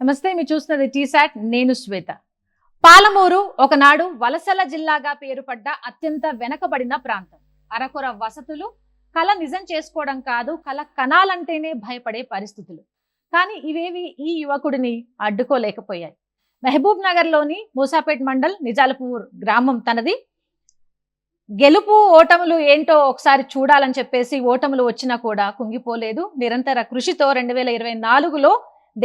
నమస్తే, మీరు చూస్తున్నది టీసాట్. నేను శ్వేత. పాలమూరు ఒకనాడు వలసల జిల్లాగా పేరుపడ్డ అత్యంత వెనకబడిన ప్రాంతం. అరకొర వసతులు, కళ నిజం చేసుకోవడం కాదు, కళ కనాలంటేనే భయపడే పరిస్థితులు. కానీ ఇవేవి ఈ యువకుడిని అడ్డుకోలేకపోయాయి. మహబూబ్ నగర్ లోని మూసాపేట్ మండల్ నిజాలపూర్ గ్రామం తనది. గెలుపు ఓటములు ఏంటో ఒకసారి చూడాలని చెప్పేసి ఓటములు వచ్చినా కూడా కుంగిపోలేదు. నిరంతర కృషితో 2024లో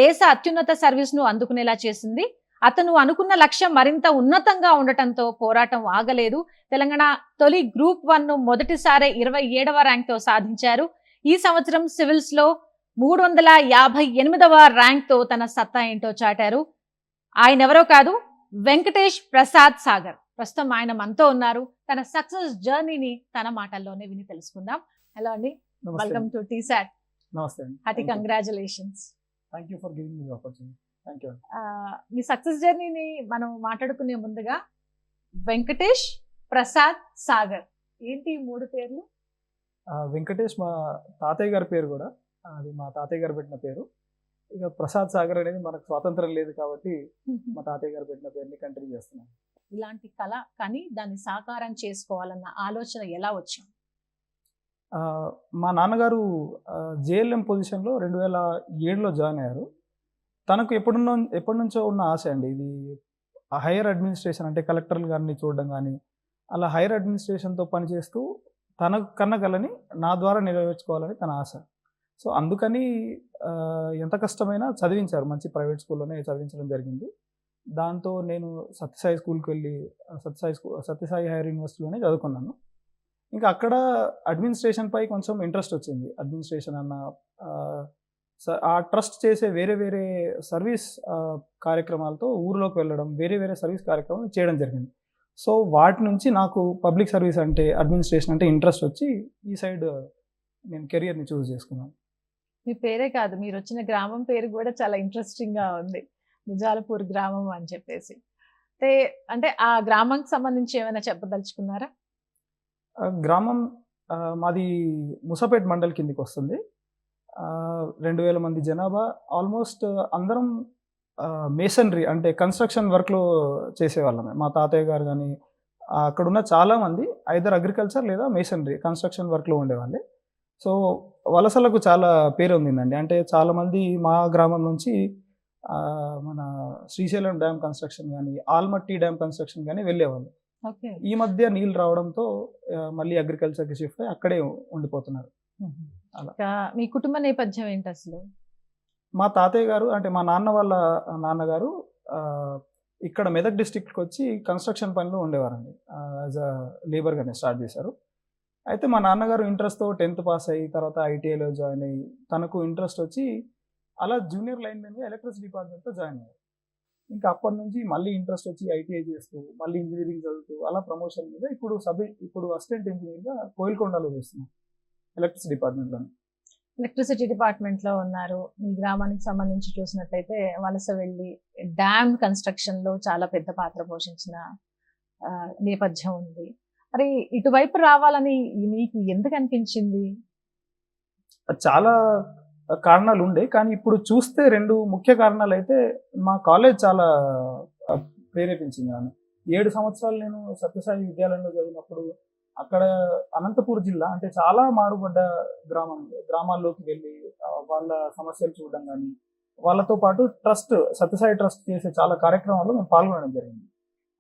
దేశ అత్యున్నత సర్వీస్ ను అందుకునేలా చేసింది. అతను అనుకున్న లక్ష్యం మరింత ఉన్నతంగా ఉండటంతో పోరాటం ఆగలేదు. తెలంగాణ తొలి గ్రూప్ 1 ను మొదటిసారి 27వ ర్యాంక్ తో సాధించారు. ఈ సంవత్సరం సివిల్స్ లో 358వ ర్యాంక్ తో తన సత్తా ఏంటో చాటారు. ఆయన ఎవరో కాదు, వెంకటేష్ ప్రసాద్ సాగర్. ప్రస్తుతం ఆయన మనతో ఉన్నారు. తన సక్సెస్ జర్నీని తన మాటల్లోనే విని తెలుసుకుందాం. హలో అండి, వెల్కమ్ టు టీసాట్. నమస్తే. Hearty congratulations. Thank you for giving me opportunity. Thank you. మీ సక్సెస్ జర్నీని మనం మాట్లాడుకునే ముందుగా వెంకటేష్ ప్రసాద్ సాగర్ ఏంటి ఈ 3 పేర్లు? వెంకటేష్ మా తాతయ్య గారి పేరు కూడా, అది మా తాతయ్య గారు పెట్టిన పేరు. ఇక ప్రసాద్ సాగర్ అనేది మనకు స్వాతంత్రం లేదు కాబట్టి మా తాతయ్య గారు పెట్టిన పేరుని కంటిన్యూ చేస్తున్నాం. ఇలాంటి కళ కానీ దాన్ని సాకారం చేసుకోవాలన్న ఆలోచన ఎలా వచ్చింది? మా నాన్నగారు జేఎల్ఎం పొజిషన్లో 2007లో జాయిన్ అయ్యారు. తనకు ఎప్పటి నుంచో ఉన్న ఆశ అండి ఇది. హైయర్ అడ్మినిస్ట్రేషన్ అంటే కలెక్టర్లు గారిని చూడడం కానీ, అలా హైయర్ అడ్మినిస్ట్రేషన్తో పనిచేస్తూ తన కన్న కలని నా ద్వారా నెరవేర్చుకోవాలని తన ఆశ. సో అందుకని ఎంత కష్టమైనా చదివించారు. మంచి ప్రైవేట్ స్కూల్లోనే చదివించడం జరిగింది. దాంతో నేను సత్యసాయి స్కూల్కి వెళ్ళి సత్యసాయి హైయర్ యూనివర్సిటీలోనే చదువుకున్నాను. ఇంకా అక్కడ అడ్మినిస్ట్రేషన్పై కొంచెం ఇంట్రెస్ట్ వచ్చింది. అడ్మినిస్ట్రేషన్ అన్న ఆ ట్రస్ట్ చేసే వేరే వేరే సర్వీస్ కార్యక్రమాలతో ఊరిలోకి వెళ్ళడం, వేరే వేరే సర్వీస్ కార్యక్రమాలు చేయడం జరిగింది. సో వాటి నుంచి నాకు పబ్లిక్ సర్వీస్ అంటే, అడ్మినిస్ట్రేషన్ అంటే ఇంట్రెస్ట్ వచ్చి ఈ సైడ్ నేను కెరియర్ని చూస్ చేసుకున్నాను. మీ పేరే కాదు, మీరు వచ్చిన గ్రామం పేరు కూడా చాలా ఇంట్రెస్టింగ్గా ఉంది, నిజాలపూర్ గ్రామం అని చెప్పేసి. అంటే ఆ గ్రామంకి సంబంధించి ఏమైనా చెప్పదలుచుకున్నారా? గ్రామం మాది మూసాపేట్ మండల్ కిందికి వస్తుంది. 2000 మంది జనాభా. ఆల్మోస్ట్ అందరం మేసనరీ అంటే కన్స్ట్రక్షన్ వర్క్లో చేసేవాళ్ళమే. మా తాతయ్య గారు కానీ అక్కడున్న చాలామంది ఐదర్ అగ్రికల్చర్ లేదా మేసనరీ కన్స్ట్రక్షన్ వర్క్లో ఉండేవాళ్ళే. సో వలసలకు చాలా పేరు ఉందండి. అంటే చాలామంది మా గ్రామం నుంచి మన శ్రీశైలం డ్యామ్ కన్స్ట్రక్షన్ కానీ, ఆల్మట్టి డ్యామ్ కన్స్ట్రక్షన్ కానీ వెళ్ళేవాళ్ళు. ఈ మధ్య నీళ్ళు రావడంతో మళ్ళీ అగ్రికల్చర్కి షిఫ్ట్ అయ్యి అక్కడే ఉండిపోతున్నారు. మీ కుటుంబ నేపథ్యం ఏంటి అసలు? మా తాతయ్య గారు అంటే మా నాన్న వాళ్ళ నాన్నగారు ఇక్కడ మెదక్ డిస్ట్రిక్ట్కి వచ్చి కన్స్ట్రక్షన్ పనిలో ఉండేవారండి. యాజ్ అ లేబర్గానే స్టార్ట్ చేశారు. అయితే మా నాన్నగారు ఇంట్రెస్ట్తో 10th పాస్ అయ్యి తర్వాత ఐటీఐలో జాయిన్ అయ్యి తనకు ఇంట్రెస్ట్ వచ్చి అలా జూనియర్ లైన్మెన్గా ఎలక్ట్రిసిటీ డిపార్ట్మెంట్లో జాయిన్ అయ్యారు. ఇంకా అప్పటి నుంచి మళ్ళీ ఇంట్రెస్ట్ వచ్చి ఐటీఐ చేస్తూ మళ్ళీ ఇంజనీరింగ్ చదువుతూ అలా ప్రమోషన్ మీద ఇప్పుడు అసిస్టెంట్ ఇంజనీర్గా కోయిల్కొండలో చేస్తున్నాం ఎలక్ట్రిసిటీ డిపార్ట్మెంట్లో. ఎలక్ట్రిసిటీ డిపార్ట్మెంట్లో ఉన్నారు. మీ గ్రామానికి సంబంధించి చూసినట్లయితే వలస వెళ్ళి డ్యామ్ కన్స్ట్రక్షన్లో చాలా పెద్ద పాత్ర పోషించిన నేపథ్యం ఉంది. మరి ఇటువైపు రావాలని మీకు ఎందుకు అనిపించింది? చాలా కారణాలు ఉండే, కానీ ఇప్పుడు చూస్తే 2 ముఖ్య కారణాలు అయితే మా కాలేజ్ చాలా ప్రేరేపించింది నన్ను. 7 సంవత్సరాలు నేను సత్యసాయి విద్యాలయంలో చదివినప్పుడు అక్కడ అనంతపూర్ జిల్లా అంటే చాలా మారుపడ్డ గ్రామాల్లోకి వెళ్ళి వాళ్ళ సమస్యలు చూడడం కానీ, వాళ్ళతో పాటు సత్యసాయి ట్రస్ట్ చేసే చాలా కార్యక్రమాల్లో మేము పాల్గొనడం జరిగింది.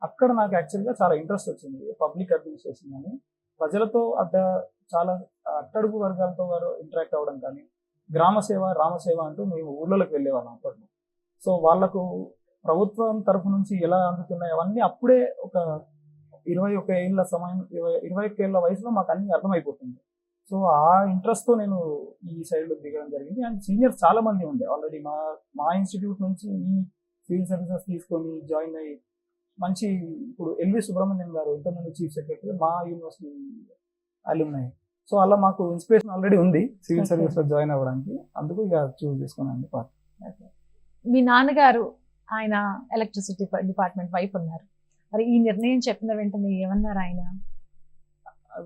అక్కడ నాకు యాక్చువల్గా చాలా ఇంట్రెస్ట్ వచ్చింది. పబ్లిక్ అడ్మినిస్ట్రేషన్ కానీ, ప్రజలతో చాలా అట్టడుగు వర్గాలతో వారు ఇంటరాక్ట్ అవ్వడం కానీ, గ్రామసేవ రామసేవ అంటూ మేము ఊళ్ళలోకి వెళ్ళేవాళ్ళం అప్పట్లో. సో వాళ్లకు ప్రభుత్వం తరఫు నుంచి ఎలా అందుతున్నాయి అవన్నీ అప్పుడే ఒక 21 ఏళ్ళ సమయం, 21 ఏళ్ళ వయసులో మాకు అన్ని అర్థమైపోతుంది. సో ఆ ఇంట్రెస్ట్తో నేను ఈ సైడ్లో దిగడం జరిగింది. అండ్ సీనియర్స్ చాలా మంది ఉండే ఆల్రెడీ మా ఇన్స్టిట్యూట్ నుంచి ఈ సివిల్ సర్వీసెస్ తీసుకొని జాయిన్ అయ్యి మంచి, ఇప్పుడు ఎల్వి సుబ్రహ్మణ్యం గారు ఇంతకుముందు చీఫ్ సెక్రటరీ మా యూనివర్సిటీ అల్యూమినై. సో అలా మాకు ఇన్స్పిరేషన్ ఆల్రెడీ ఉంది సివిల్ సర్వీస్లో జాయిన్ అవ్వడానికి. అందుకు ఇక చూస్ చేసుకున్నాను పార్ట్. మీ నాన్నగారు ఆయన ఎలక్ట్రిసిటీ డిపార్ట్మెంట్ వైపు ఉన్నారు. మరి ఈ నిర్ణయం చెప్పిన వెంటనే ఏమన్నారు ఆయన?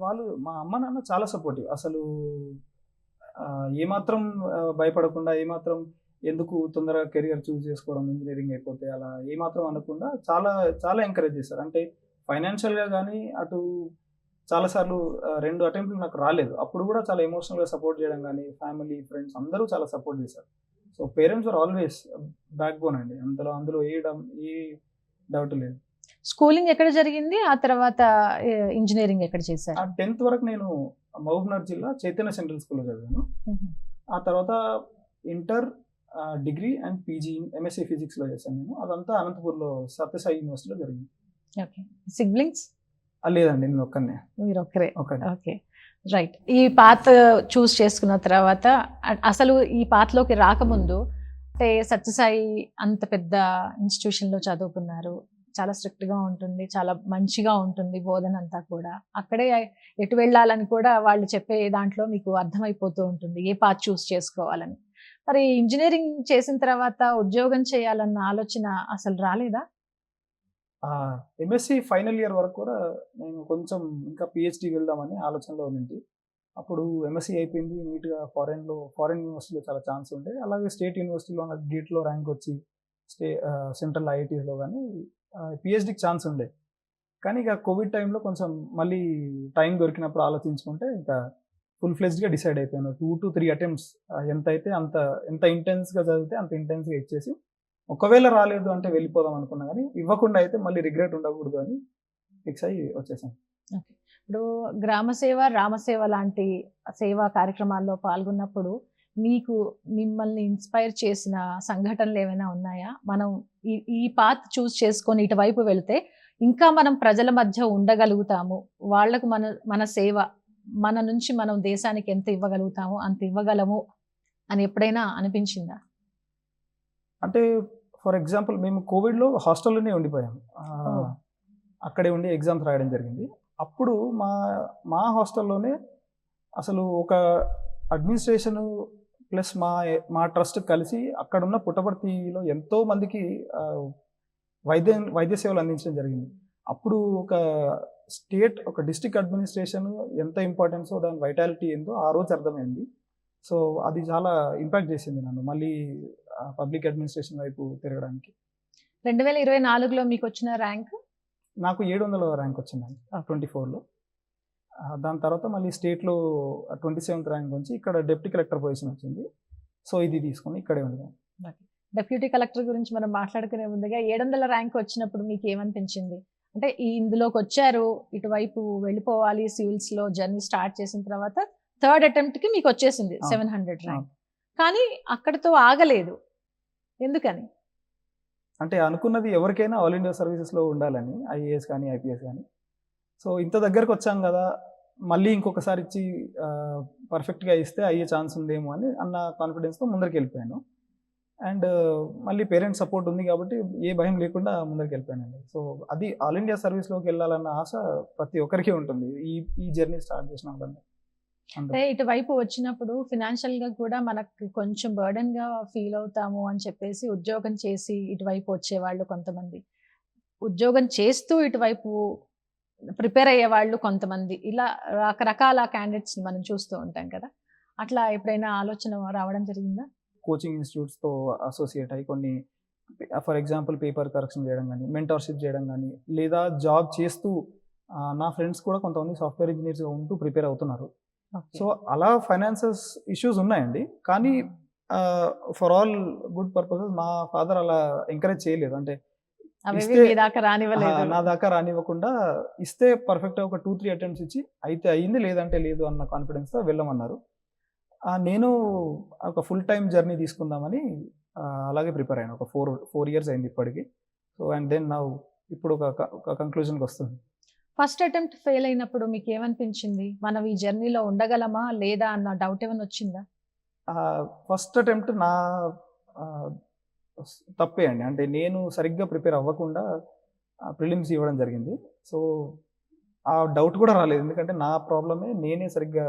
వాళ్ళు మా అమ్మ నాన్న చాలా సపోర్టివ్. అసలు ఏమాత్రం భయపడకుండా, ఏమాత్రం ఎందుకు తొందరగా కెరియర్ చూస్ చేసుకోవడం ఇంజినీరింగ్ అయిపోతే అలా ఏమాత్రం అనకుండా చాలా చాలా ఎంకరేజ్ చేశారు. అంటే ఫైనాన్షియల్‌గా గానీ అటు చాలా సార్లు 2 అటెంప్ట్‌లు నాకు రాలేదు. అప్పుడు కూడా చాలా ఎమోషనల్‌గా సపోర్ట్ చేయడం గానీ, ఫ్యామిలీ, ఫ్రెండ్స్ అందరూ చాలా సపోర్ట్ చేశారు. So, parents are always backbone అండి. అందులో ఏ డౌట్ లేదు. స్కూలింగ్ ఎక్కడ జరిగింది? ఆ తర్వాత ఇంజినీరింగ్ ఎక్కడ చేశారు? 10th వరకు నేను మహబూబ్‌నగర్ జిల్లా చైతన్య సెంట్రల్ స్కూల్‌లో చదివాను. హుహు. ఆ తర్వాత inter, degree and PG MSc ఫిజిక్స్‌లో చేశాను నేను. అదంతా అనంతపూర్‌లో సత్యసాయి యూనివర్సిటీలో జరిగింది. ఓకే. సిబ్లింగ్స్? లేదండి, నేను ఒక్కడినే. మీరొక్కరే. ఒక్కడినే. ఓకే. రైట్. ఈ పాత్ చూస్ చేసుకున్న తర్వాత అసలు ఈ పాత్‌లోకి రాకముందు అంటే సత్యసాయి అంత పెద్ద ఇన్‌స్టిట్యూషన్‌లో చదువుకున్నారు. చాలా స్ట్రిక్ట్‌గా ఉంటుంది. చాలా మంచిగా ఉంటుంది బోధనంతా కూడా. అక్కడే ఎటు వెళ్ళాలని కూడా వాళ్ళు చెప్పే దాంట్లో మీకు అర్థమైపోతూ ఉంటుంది. ఏ పాత్ చూస్ చేసుకోవాలని. మరి ఇంజినీరింగ్ చేసిన తర్వాత ఉద్యోగం చేయాలన్న ఆలోచన అసలు రాలేదా? ఎంఎస్సీ ఫైనల్ ఇయర్ వరకు కూడా నేను కొంచెం ఇంకా పీహెచ్‌డీ వెళ్దామని ఆలోచనలో ఉండింటి. అప్పుడు ఎంఎస్సీ అయిపోయింది. నీట్‌గా ఫారెన్ యూనివర్సిటీలో చాలా ఛాన్స్ ఉండే. అలాగే స్టేట్ యూనివర్సిటీలో నాకు గేట్‌లో ర్యాంక్ వచ్చి సెంట్రల్ ఐఐటీస్‌లో గానీ పీహెచ్‌డీకి ఛాన్స్ ఉండే. కానీ ఇక కోవిడ్ టైంలో కొంచెం మళ్ళీ టైం దొరికినప్పుడు ఆలోచించుకుంటే ఇంకా ఫుల్ ఫ్లెడ్జ్డ్‌గా డిసైడ్ అయిపోయాను. 2-3 అటెంప్ట్స్ ఎంతైతే ఎంత ఇంటెన్స్‌గా చదివితే అంత ఇంటెన్స్‌గా ఇచ్చేసి, ఒకవేళ రాలేదు అంటే వెళ్ళిపోదాం అనుకున్నా గానీ, ఇవ్వకుండా అయితే మళ్ళీ రిగ్రెట్ ఉండకూడదు అని ఫిక్స్ అయ్యి వచ్చేసాను. ఓకే. ఇప్పుడు గ్రామ సేవ, రామసేవ లాంటి సేవా కార్యక్రమాల్లో పాల్గొన్నప్పుడు మీకు మిమ్మల్ని ఇన్‌స్పైర్ చేసిన సంఘటనలు ఏమైనా ఉన్నాయా? మనం ఈ పాత్ చూస్ చేసుకొని ఇటువైపు వెళ్తే ఇంకా మనం ప్రజల మధ్య ఉండగలుగుతాము. వాళ్ళకు మన సేవ మన నుంచి మనం దేశానికి ఎంత ఇవ్వగలుగుతామో అంత ఇవ్వగలము అని ఎప్పుడైనా అనిపించిందా? అంటే ఫర్ ఎగ్జాంపుల్ మేము కోవిడ్‌లో హాస్టల్‌లోనే ఉండిపోయాము. ఓహ్! అక్కడే ఉండి ఎగ్జామ్స్ రాయడం జరిగింది. అప్పుడు మా హాస్టల్‌లోనే అసలు ఒక అడ్మినిస్ట్రేషను ప్లస్ మా ట్రస్ట్ కలిసి అక్కడున్న పుట్టపర్తిలో ఎంతో మందికి వైద్య సేవలు అందించడం జరిగింది. అప్పుడు ఒక డిస్ట్రిక్ట్ అడ్మినిస్ట్రేషన్ ఎంత ఇంపార్టెన్సో దాని వైటాలిటీ ఏందో ఆ రోజు అర్థమైంది. సో, అది చాలా ఇంపాక్ట్ చేసింది నన్ను మళ్ళీ పబ్లిక్ అడ్మినిస్ట్రేషన్ వైపు తిరగడానికి. 2024లో మీకొచ్చిన ర్యాంక్? నాకు 700 ర్యాంక్ వచ్చిందండి 24లో. దాని తర్వాత మళ్ళీ స్టేట్‌లో 27th ర్యాంక్ వచ్చి ఇక్కడ డిప్యూటీ కలెక్టర్ పొజిషన్ వచ్చింది. సో, ఇది తీసుకొని ఇక్కడే ఉన్నాను. డెప్యూటీ కలెక్టర్ గురించి మనం మాట్లాడుకునే ముందుగా 700 ర్యాంక్ వచ్చినప్పుడు మీకేమనిపించింది? అంటే ఇందులోకొచ్చారు, ఇటువైపు వెళ్ళిపోవాలి సివిల్స్‌లో జర్నీ స్టార్ట్ చేసిన తర్వాత థర్డ్ అటెంప్ట్‌కి మీకొచ్చేసింది 700 ర్యాంక్. కానీ అక్కడితో ఆగలేదు. ఎందుకని? అంటే అనుకున్నది ఎవరికైనా ఆల్ ఇండియా సర్వీసెస్‌లో ఉండాలని ఐఏఎస్ కానీ, ఐపీఎస్ కానీ. సో, ఇంత దగ్గరకొచ్చాం గదా! మళ్ళీ ఇంకొకసారి ఇచ్చి పర్ఫెక్ట్‌గా ఇస్తే అయ్యే ఛాన్స్ ఉందేమో అన్న కాన్ఫిడెన్స్‌తో ముందరికెళ్ళిపోయాను. అండ్ మళ్ళీ పేరెంట్స్ సపోర్ట్ ఉంది కాబట్టి ఏ భయం లేకుండా ముందరికెళ్ళిపోయానండి. సో, అది ఆల్ ఇండియా సర్వీస్‌లోకి వెళ్ళాలన్న ఆశ ప్రతి ఒక్కరికి ఉంటుంది. ఈ జర్నీ స్టార్ట్ చేసిన వాళ్ళని. అంటే ఇటువైపు వచ్చినప్పుడు ఫినాన్షియల్‌గా కూడా మనకి కొంచెం బర్డెన్‌గా ఫీల్ అవుతాము అని చెప్పేసి ఉద్యోగం చేసి ఇటువైపు వచ్చేవాళ్ళు కొంతమంది. ఉద్యోగం చేస్తూ ఇటువైపు ప్రిపేర్ అయ్యేవాళ్ళు కొంతమంది. ఇలా రకరకాల క్యాండిడేట్స్‌ని మనం చూస్తూ ఉంటాం కదా! అట్లా ఎప్పుడైనా ఆలోచన రావడం జరిగిందా? కోచింగ్ ఇన్‌స్టిట్యూట్స్‌తో అసోసియేట్ అయ్యి కొన్ని ఫర్ ఎగ్జాంపుల్ పేపర్ కరెక్షన్ చేయడం గానీ, మెంటార్‌షిప్ చేయడం గానీ, లేదా జాబ్ చేస్తూ నా ఫ్రెండ్స్ కూడా కొంతమంది సాఫ్ట్‌వేర్ ఇంజినీర్స్‌గా ఉంటూ ప్రిపేర్ అవుతున్నారు. ఓకే. సో, అలా ఫైనాన్సెస్ ఇష్యూస్ ఉన్నాయండి. కానీ ఫర్ ఆల్ గుడ్ పర్పసెస్ మా ఫాదర్ అలా ఎంకరేజ్ చేయలేదు. అంటే అవేవి ఇస్తే మీ దాకా రానివ్వలేదు. నా దాకా రానివ్వకుండా ఇస్తే పర్ఫెక్ట్‌గా ఒక 2-3 అటెంప్ట్స్ ఇచ్చి అయితే అయింది లేదంటే లేదు అన్న కాన్ఫిడెన్స్‌తో వెళ్ళమన్నారు. నేను ఒక ఫుల్ టైమ్ జర్నీ తీసుకుందామని అలాగే ప్రిపేర్ అయ్యాను. ఒక 4 ఇయర్స్ అయింది ఇప్పటికి. సో, అండ్ దెన్ నౌ ఇప్పుడు ఒక కంక్లూజన్‌కొస్తుంది. ఫస్ట్ అటెంప్ట్ ఫెయిల్ అయినప్పుడు మీకేమనిపించింది? మనం ఈ జర్నీలో ఉండగలమా? లేదా? అన్న డౌట్ ఏమైనా వచ్చిందా? ఫస్ట్ అటెంప్ట్ నా ఆహ్, తప్పే అండి. అంటే నేను సరిగ్గా ప్రిపేర్ అవ్వకుండా ప్రిలిమ్స్ ఇవ్వడం జరిగింది. సో, ఆ డౌట్ కూడా రాలేదు. ఎందుకంటే నా ప్రాబ్లమే నేనే సరిగ్గా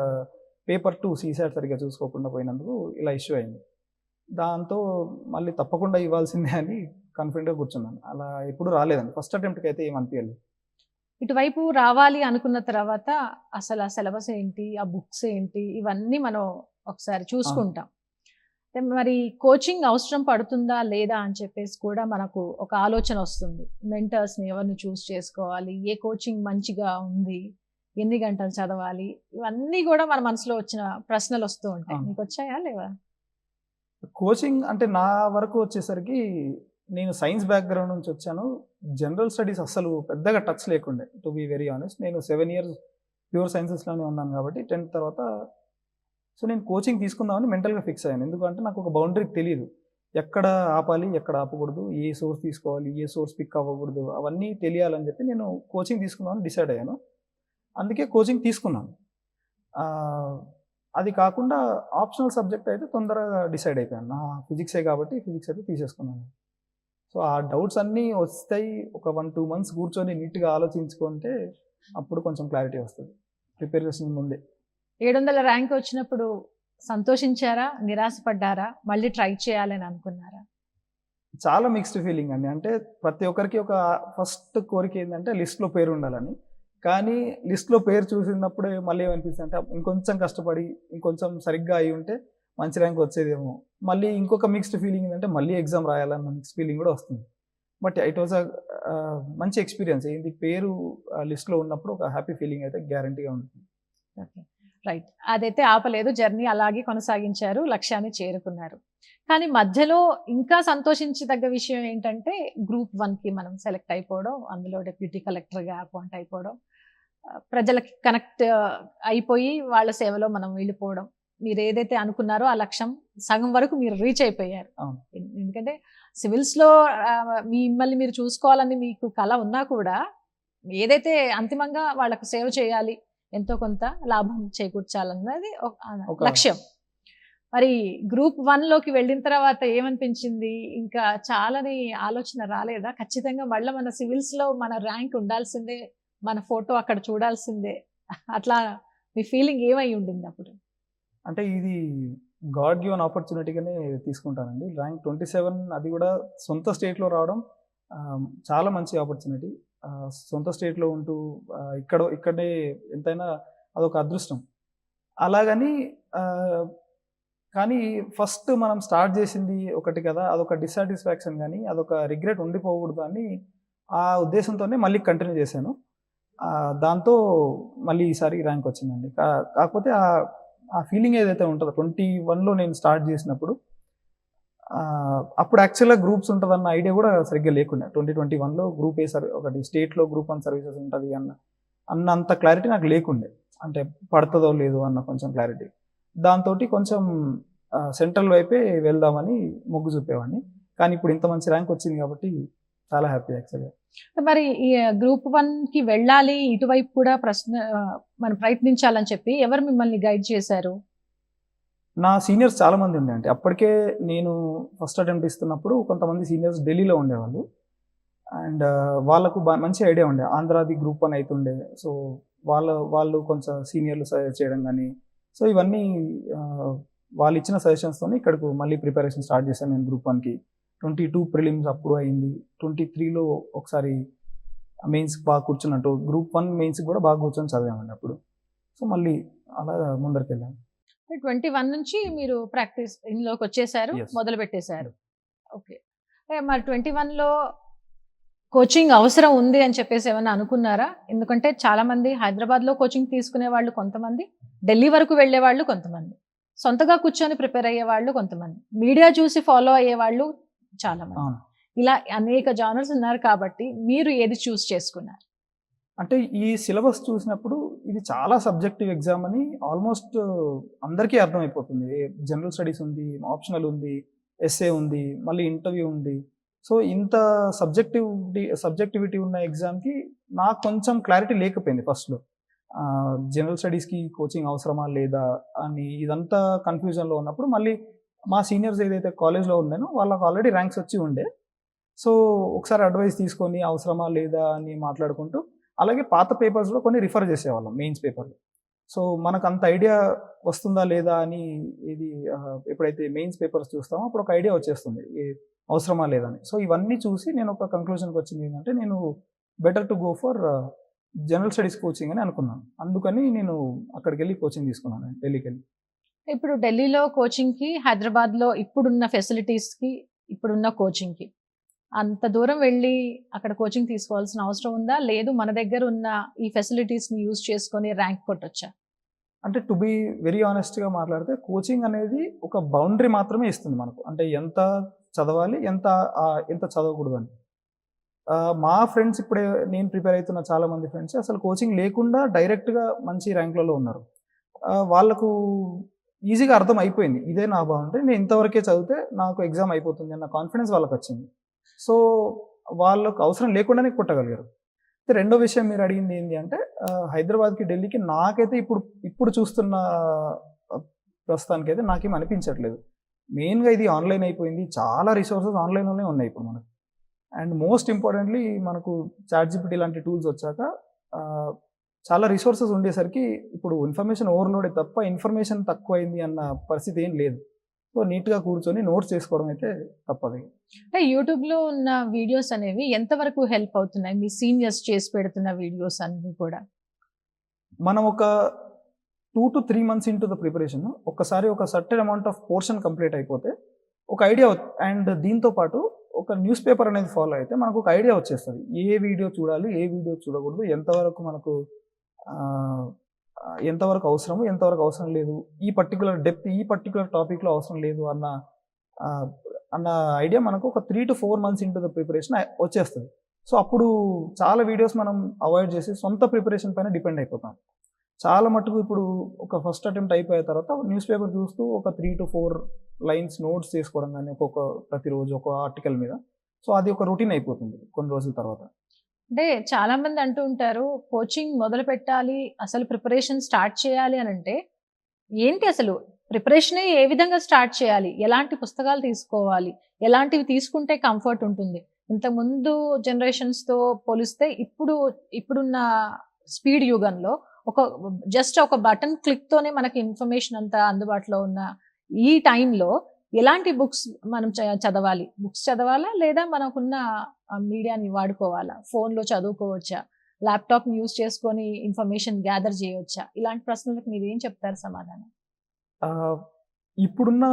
పేపర్ 2 సీసాట్ సరిగ్గా చూసుకోకుండా పోయినందుకు ఇలా ఇష్యూ అయింది. దాంతో మళ్ళీ తప్పకుండా ఇవ్వాల్సిందే అని కాన్ఫిడెంట్‌గా కూర్చున్నాను. అలా ఎప్పుడు రాలేదండి. ఫస్ట్ అటెంప్ట్‌కి అయితే ఏం అనిపియలేదు. ఇటువైపు రావాలి అనుకున్న తర్వాత అసలు ఆ సిలబస్ ఏంటి? ఆ బుక్స్ ఏంటి? ఇవన్నీ మనం ఒకసారి ఆ! చూసుకుంటాం. మరి కోచింగ్ అవసరం పడుతుందా లేదా అని చెప్పేసి కూడా మనకు ఒక ఆలోచన వస్తుంది. మెంటర్స్‌ని ఎవరిని చూస్ చేసుకోవాలి? ఏ కోచింగ్ మంచిగా ఉంది? ఎన్ని గంటలు చదవాలి? ఇవన్నీ కూడా మన మనసులో వచ్చిన ప్రశ్నలు వస్తూ ఉంటాయి. అవును. మీకొచ్చాయా లేవా? కోచింగ్ అంటే నా వరకు వచ్చేసరికి నేను సైన్స్ బ్యాక్‌గ్రౌండ్ నుంచి వచ్చాను. జనరల్ స్టడీస్ అస్సలు పెద్దగా టచ్ లేకుండే టు బి వెరీ హానెస్ట్. నేను 7 ఇయర్స్ ప్యూర్ సైన్సెస్‌లోనే ఉన్నాను కాబట్టి 10th తర్వాత సో నేను కోచింగ్ తీసుకుందామని మెంటల్‌గా ఫిక్స్ అయ్యాను. ఎందుకంటే నాకు ఒక బౌండరీ తెలీదు. ఎక్కడ ఆపాలి, ఎక్కడ ఆపకూడదు, ఏ సోర్స్ తీసుకోవాలి, ఏ సోర్స్ పిక్ అవ్వకూడదు అవన్నీ తెలియాలని చెప్పి నేను కోచింగ్ తీసుకుందామని డిసైడ్ అయ్యాను. అందుకే కోచింగ్ తీసుకున్నాను. అది కాకుండా ఆప్షనల్ సబ్జెక్ట్ అయితే తొందరగా డిసైడ్ అయిపోయాను. నా ఫిజిక్సే కాబట్టి ఫిజిక్స్ అయితే తీసేసుకున్నాను. సో ఆ డౌట్స్ అన్నీ వస్తాయి. ఒక 1, 2 మంత్స్ కూర్చొని నీట్‌గా ఆలోచించుకుంటే అప్పుడు కొంచెం క్లారిటీ వస్తది. ప్రిపేర్ చేసిన ముందే. 700 ర్యాంక్ వచ్చినప్పుడు సంతోషించారా? నిరాశపడ్డారా? మళ్ళీ ట్రై చేయాలని అనుకున్నారా? చాలా మిక్స్డ్ ఫీలింగ్ అండి. అంటే ప్రతి ఒక్కరికి ఒక ఫస్ట్ కోరిక ఏందంటే లిస్ట్‌లో పేరు ఉండాలని. కానీ లిస్ట్‌లో పేరు చూసినప్పుడే మళ్ళీ ఏమనిపిస్తదంటే ఇంకొంచెం కష్టపడి, ఇంకొంచెం సరిగ్గా అయ్యుంటే మంచి ర్యాంక్ వచ్చేదేమో. మళ్ళీ ఇంకొక మిక్స్డ్ ఫీలింగ్ ఏందంటే మళ్ళీ ఎగ్జామ్ రాయాలన్న మిక్స్డ్ ఫీలింగ్ గూడా వస్తుంది. బట్ ఇట్ వాస్ మంచి ఎక్స్‌పీరియన్స్. ఏంది పేరు లిస్ట్‌లో ఉన్నప్పుడు ఒక హ్యాపీ ఫీలింగ్ అయితే గ్యారంటీగా ఉంటుంది. ఓకే. రైట్. అదైతే ఆపలేదు. జర్నీ అలాగే కొనసాగించారు. లక్ష్యాన్ని చేరుకున్నారు. కానీ మధ్యలో ఇంకా సంతోషించదగ్గ విషయం ఏంటంటే గ్రూప్ 1కి మనం సెలెక్ట్ అయిపోవడం, అందులో డిప్యూటీ కలెక్టర్‌గా అపాయింట్ అయిపోవడం, ప్రజలకి కనెక్ట్ అయిపోయి వాళ్ళ సేవలో మనం వెళ్ళిపోవడం. మీరేదైతే అనుకున్నారో ఆ లక్ష్యం సగం వరకు మీరు రీచ్ అయిపోయారు. అవును. ఎందుకంటే సివిల్స్‌లో మిమ్మల్ని మీరు చూసుకోవాలని మీకు కల ఉన్నా కూడా ఏదైతే అంతిమంగా వాళ్ళకి సేవ చేయాలి, ఎంతో కొంత లాభం చేకూర్చాలన్నది ఒక లక్ష్యం. మరి గ్రూప్ 1లోకి వెళ్ళిన తర్వాత ఏమనిపించింది? ఇంకా చాలని ఆలోచన రాలేదా? ఖచ్చితంగా మళ్ళా మన సివిల్స్‌లో మన ర్యాంక్ ఉండాల్సిందే, మన ఫోటో అక్కడ చూడాల్సిందే. అట్లా మీ ఫీలింగ్ ఏమై ఉండింది అప్పుడు? అంటే ఇది గాడ్ గివెన్ ఆపర్చునిటీగానే తీసుకుంటానండి. ర్యాంక్ 27 అది గూడా సొంత స్టేట్‌లో రావడం చాలా మంచి ఆపర్చునిటీ. సొంత స్టేట్‌లో ఉంటూ ఇక్కడే ఎంతైనా అదొక అదృష్టం. అలాగని కానీ ఫస్ట్ మనం స్టార్ట్ చేసింది ఒకటి కదా! అదొక డిస్సాటిస్ఫాక్షన్ గాని, అదొక రిగ్రెట్ ఉండిపోకూడదు అని ఆ ఉద్దేశంతోనే మళ్ళీ కంటిన్యూ చేశాను. దాంతో మళ్ళీ ఈసారి ర్యాంక్ వచ్చిందండి. కాకపోతే ఆ ఫీలింగ్ ఏదైతే ఉంటదో 21లో నేను స్టార్ట్ చేసినప్పుడు అప్పుడు యాక్చువల్‌గా గ్రూప్స్ ఉంటదన్న ఐడియా గూడా సరిగ్గా లేకుండే. 2021లో గ్రూప్ ఏ ఒకటి స్టేట్‌లో గ్రూప్ 1 సర్వీసెస్ ఉంటది అన్నంత క్లారిటీ నాకు లేకుండే. అంటే పడతదో లేదో అన్న కొంచెం క్లారిటీ. దాంతోటి కొంచెం సెంట్రల్ వైపే వెళ్దామని మొగ్గు చూపేవాడిని. కానీ ఇప్పుడు ఇంత మంచి ర్యాంక్ వచ్చింది కాబట్టి చాలా హ్యాపీ యాక్చువల్‌గా. మరి ఈ గ్రూప్ 1కి వెళ్ళాలి, ఇటువైపు కూడా మనం ప్రయత్నించాలని చెప్పి ఎవరు మిమ్మల్ని గైడ్ చేశారు? నా సీనియర్స్ చాలా మంది ఉండే అంటే అప్పటికే నేను ఫస్ట్ అటెంప్ట్ ఇస్తున్నప్పుడు కొంతమంది సీనియర్స్ ఢిల్లీలో ఉండేవాళ్ళు. అండ్ వాళ్ళకు మంచి ఐడియా ఉండే. ఆంధ్రాది గ్రూప్ 1 అయితుండే. సో వాళ్ళు కొంచెం సీనియర్లు సజెస్ట్ చేయడం గానీ, సో ఇవన్నీ వాళ్ళు ఇచ్చిన సజెషన్స్‌తోనే ఇక్కడకు మళ్ళీ ప్రిపరేషన్ స్టార్ట్ చేశాను నేను గ్రూప్ 1కి. 22 ప్రిలిమ్స్ అప్పుడు అయింది. 23లో ఒకసారి మెయిన్స్‌కి బాగా కూర్చున్నట్టు గ్రూప్ 1 మెయిన్స్‌కి కూడా బాగా కూర్చొని చదివామండి అప్పుడు. సో మళ్ళీ అలా ముందరికెళ్ళాను. 21 నుంచి మీరు ప్రాక్టీస్ ఇందులోకి వచ్చేసారు, Yes. మొదలుపెట్టేశారు. ఓకే. మరి 21లో కోచింగ్ అవసరం ఉంది అని చెప్పేసి ఏమన్నా అనుకున్నారా? ఎందుకంటే చాలా మంది హైదరాబాద్‌లో కోచింగ్ తీసుకునే వాళ్ళు కొంతమంది, ఢిల్లీ వరకు వెళ్ళేవాళ్ళు కొంతమంది, సొంతగా కూర్చొని ప్రిపేర్ అయ్యేవాళ్ళు కొంతమంది, మీడియా చూసి ఫాలో అయ్యేవాళ్ళు చాలా మంది. అవును. ఇలా అనేక జానర్స్ ఉన్నారు కాబట్టి మీరు ఏది చూస్ చేసుకున్నారు? అంటే ఈ సిలబస్ చూసినప్పుడు ఇది చాలా సబ్జెక్టివ్ ఎగ్జామ్ అని ఆల్మోస్ట్ అందరికీ అర్థమైపోతుంది. జనరల్ స్టడీస్ ఉంది, ఆప్షనల్ ఉంది, ఎస్సే ఉంది, మళ్ళీ ఇంటర్వ్యూ ఉంది. సో ఇంత సబ్జెక్టివిటీ ఉన్న ఎగ్జామ్‌కి నాకు కొంచెం క్లారిటీ లేకపోయింది ఫస్ట్‌లో. జనరల్ స్టడీస్‌కి కోచింగ్ అవసరమా లేదా అని ఇదంతా కన్‌ఫ్యూజన్‌లో ఉన్నప్పుడు మళ్ళీ మా సీనియర్స్ ఏదైతే కాలేజ్‌లో ఉన్నానో వాళ్ళకి ఆల్రెడీ ర్యాంక్స్ వచ్చి ఉండే. సో ఒకసారి అడ్వైస్ తీసుకొని అవసరమా లేదా అని మాట్లాడుకుంటూ అలాగే పాత పేపర్స్‌లో కొన్ని రిఫర్ చేసేవాళ్ళం మెయిన్స్ పేపర్‌లో. సో మనకు అంత ఐడియా వస్తుందా లేదా అని ఇది ఎప్పుడైతే మెయిన్స్ పేపర్స్ చూస్తామో అప్పుడు ఒక ఐడియా వచ్చేస్తుంది. అవసరమా లేదా అని. సో ఇవన్నీ చూసి నేను ఒక కంక్లూజన్‌కి వచ్చింది ఏంటంటే నేను better to go for general studies coaching అని అనుకున్నాను. అందుకని నేను అక్కడికెళ్ళి కోచింగ్ తీసుకున్నాను ఢిల్లీకెళ్ళి. ఇప్పుడు ఢిల్లీలో కోచింగ్‌కి, హైదరాబాద్‌లో ఇప్పుడున్న ఫెసిలిటీస్‌కి, ఇప్పుడున్న కోచింగ్‌కి అంత దూరం వెళ్లి అక్కడ కోచింగ్ తీసుకోవాల్సిన అవసరం ఉందా? లేదు మన దగ్గర ఉన్న ఈ ఫెసిలిటీస్‌ని యూజ్ చేసుకొని ర్యాంక్ కొట్టొచ్చా? అంటే టు బీ వెరీ ఆనెస్ట్‌గా మాట్లాడితే కోచింగ్ అనేది ఒక బౌండరీ మాత్రమే ఇస్తుంది మనకు. అంటే ఎంత చదవాలి, ఎంత చదవకూడదని. మా ఫ్రెండ్స్ ఇప్పుడే నేను ప్రిపేర్ అయితున్న చాలామంది ఫ్రెండ్స్ అసలు కోచింగ్ లేకుండా డైరెక్ట్‌గా మంచి ర్యాంక్‌లలో ఉన్నారు. వాళ్ళకు ఈజీగా అర్థం అయిపోయింది. ఇదే నా బౌండరీ. నేను ఇంతవరకే చదివితే నాకు ఎగ్జామ్ అయిపోతుంది అన్న కాన్ఫిడెన్స్ వాళ్ళకొచ్చింది. సో, వాళ్ళకు అవసరం లేకుండానే కొట్టగలిగారు. అయితే రెండో విషయం మీరు అడిగింది ఏంది అంటే హైదరాబాద్‌కి, ఢిల్లీకి నాకైతే ఇప్పుడు చూస్తున్న ప్రస్తుతానికైతే నాకేం అనిపించట్లేదు. మెయిన్‌గా ఇది ఆన్‌లైన్ అయిపోయింది. చాలా రిసోర్సెస్ ఆన్‌లైన్‌లోనే ఉన్నాయి ఇప్పుడు మనకు. అండ్ మోస్ట్ ఇంపార్టెంట్‌లీ మనకు చాట్‌జీపీటీ లాంటి టూల్స్ వచ్చాక ఆహ్, చాలా రిసోర్సెస్ ఉండేసరికి ఇప్పుడు ఇన్ఫర్మేషన్ ఓవర్‌లోడే తప్ప ఇన్ఫర్మేషన్ తక్కువైంది అన్న పరిస్థితి ఏం లేదు. సో, నీట్‌గా కూర్చొని నోట్స్ చేసుకోవడం అయితే తప్పదు. అంటే యూట్యూబ్‌లో ఉన్న వీడియోస్ అనేవి ఎంతవరకు హెల్ప్ అవుతున్నాయి? మీ సీనియర్స్ చేసి పెడుతున్న వీడియోస్ అన్నీ కూడా. మనం ఒక 2-3 మంత్స్ ఇంటూ ద ప్రిపరేషన్ ఒక్కసారి ఒక certain amount of portion complete అయిపోతే ఒక ఐడియా అండ్ దీంతో పాటు ఒక న్యూస్ పేపర్ అనేది ఫాలో అయితే మనకు ఒక ఐడియా వచ్చేస్తది. ఏ వీడియో చూడాలి, ఏ వీడియో చూడకూడదు, ఎంతవరకు మనకు ఆహ్, ఎంతవరకు అవసరము, ఎంతవరకు అవసరం లేదు. ఈ పర్టిక్యులర్ డెప్త్ ఈ పర్టిక్యులర్ టాపిక్‌లో అవసరం లేదు ఆహ్, అన్న ఐడియా మనకు ఒక 3-4 మంత్స్ ఇంటూ ద ప్రిపరేషన్ వచ్చేస్తది. సో, అప్పుడు చాలా వీడియోస్ మనం అవాయిడ్ చేసి సొంత ప్రిపరేషన్ పైన డిపెండ్ అయిపోతాం. చాలా మటుకు ఇప్పుడు ఒక ఫస్ట్ అటెంప్ట్ అయిపోయిన తర్వాత న్యూస్ పేపర్ చూస్తూ ఒక 3-4 లైన్స్ నోట్స్ చేసుకోవడం గాని, ప్రతిరోజు ఒక ఆర్టికల్ మీద. సో, అది ఒక రొటీన్ అయిపోతుంది కొన్ని రోజుల తర్వాత. అంటే చాలా మంది అంటూ ఉంటారు కోచింగ్ మొదలుపెట్టాలి, అసలు ప్రిపరేషన్ స్టార్ట్ చేయాలి అనంటే, ఏంటి అసలు ప్రిపరేషనే ఏ విధంగా స్టార్ట్ చేయాలి? ఎలాంటి పుస్తకాలు తీసుకోవాలి? ఎలాంటివి తీసుకుంటే కంఫర్ట్ ఉంటుంది? ఇంతకుముందు జనరేషన్స్‌తో పోలిస్తే ఇప్పుడున్న స్పీడ్ యుగంలో జస్ట్ ఒక బటన్ క్లిక్‌తోనే మనకి ఇన్ఫర్మేషన్ అంతా అందుబాటులో ఉన్న ఈ టైంలో ఎలాంటి బుక్స్ మనం చదవాలి? బుక్స్ చదవాలా? లేదా మనకున్న మీడియాని వాడుకోవాలా? ఫోన్‌లో చదువుకోవచ్చా? ల్యాప్‌టాప్‌ని యూజ్ చేసుకొని ఇన్ఫర్మేషన్ గ్యాదర్ చేయొచ్చా? ఇలాంటి ప్రశ్నలకు మీరేం చెప్తారు సమాధానం? ఆహ్, ఇప్పుడున్న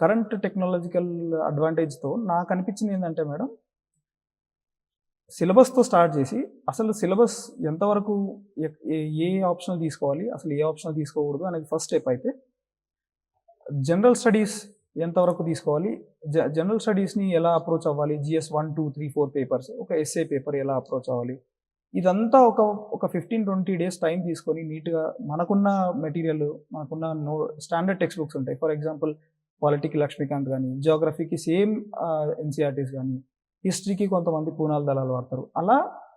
కరెంట్ టెక్నాలజికల్ అడ్వాంటేజ్‌తో నాకనిపించింది ఏందంటే మేడం, సిలబస్‌తో స్టార్ట్ చేసి అసలు సిలబస్ ఎంతవరకు ఏ ఆప్షనల్ తీసుకోవాలి, అసలు ఏ ఆప్షనల్ తీసుకోకూడదు అనేది ఫస్ట్ స్టెప్ అయితే, జనరల్ స్టడీస్ ఎంతవరకు తీసుకోవాలి, జనరల్ స్టడీస్‌ని ఎలా అప్రోచ్ అవ్వాలి, జీఎస్ 1, 2, 3, 4 పేపర్స్, ఒక ఎస్ఏ పేపర్ ఎలా అప్రోచ్ అవ్వాలి, ఇదంతా ఒక 15-20 డేస్ టైం తీసుకొని నీట్‌గా మనకున్న మెటీరియల్, మనకున్న స్టాండర్డ్ టెక్స్ట్ బుక్స్ ఉంటాయి. ఫర్ ఎగ్జాంపుల్ పాలిటీకి లక్ష్మీకాంత్ గాని, జియోగ్రఫీకి సేమ్ ఎన్‌సీఈఆర్‌టీస్ గాని, హిస్టరీకి కొంతమంది పూనాల దళాలు వాడతారు. అలా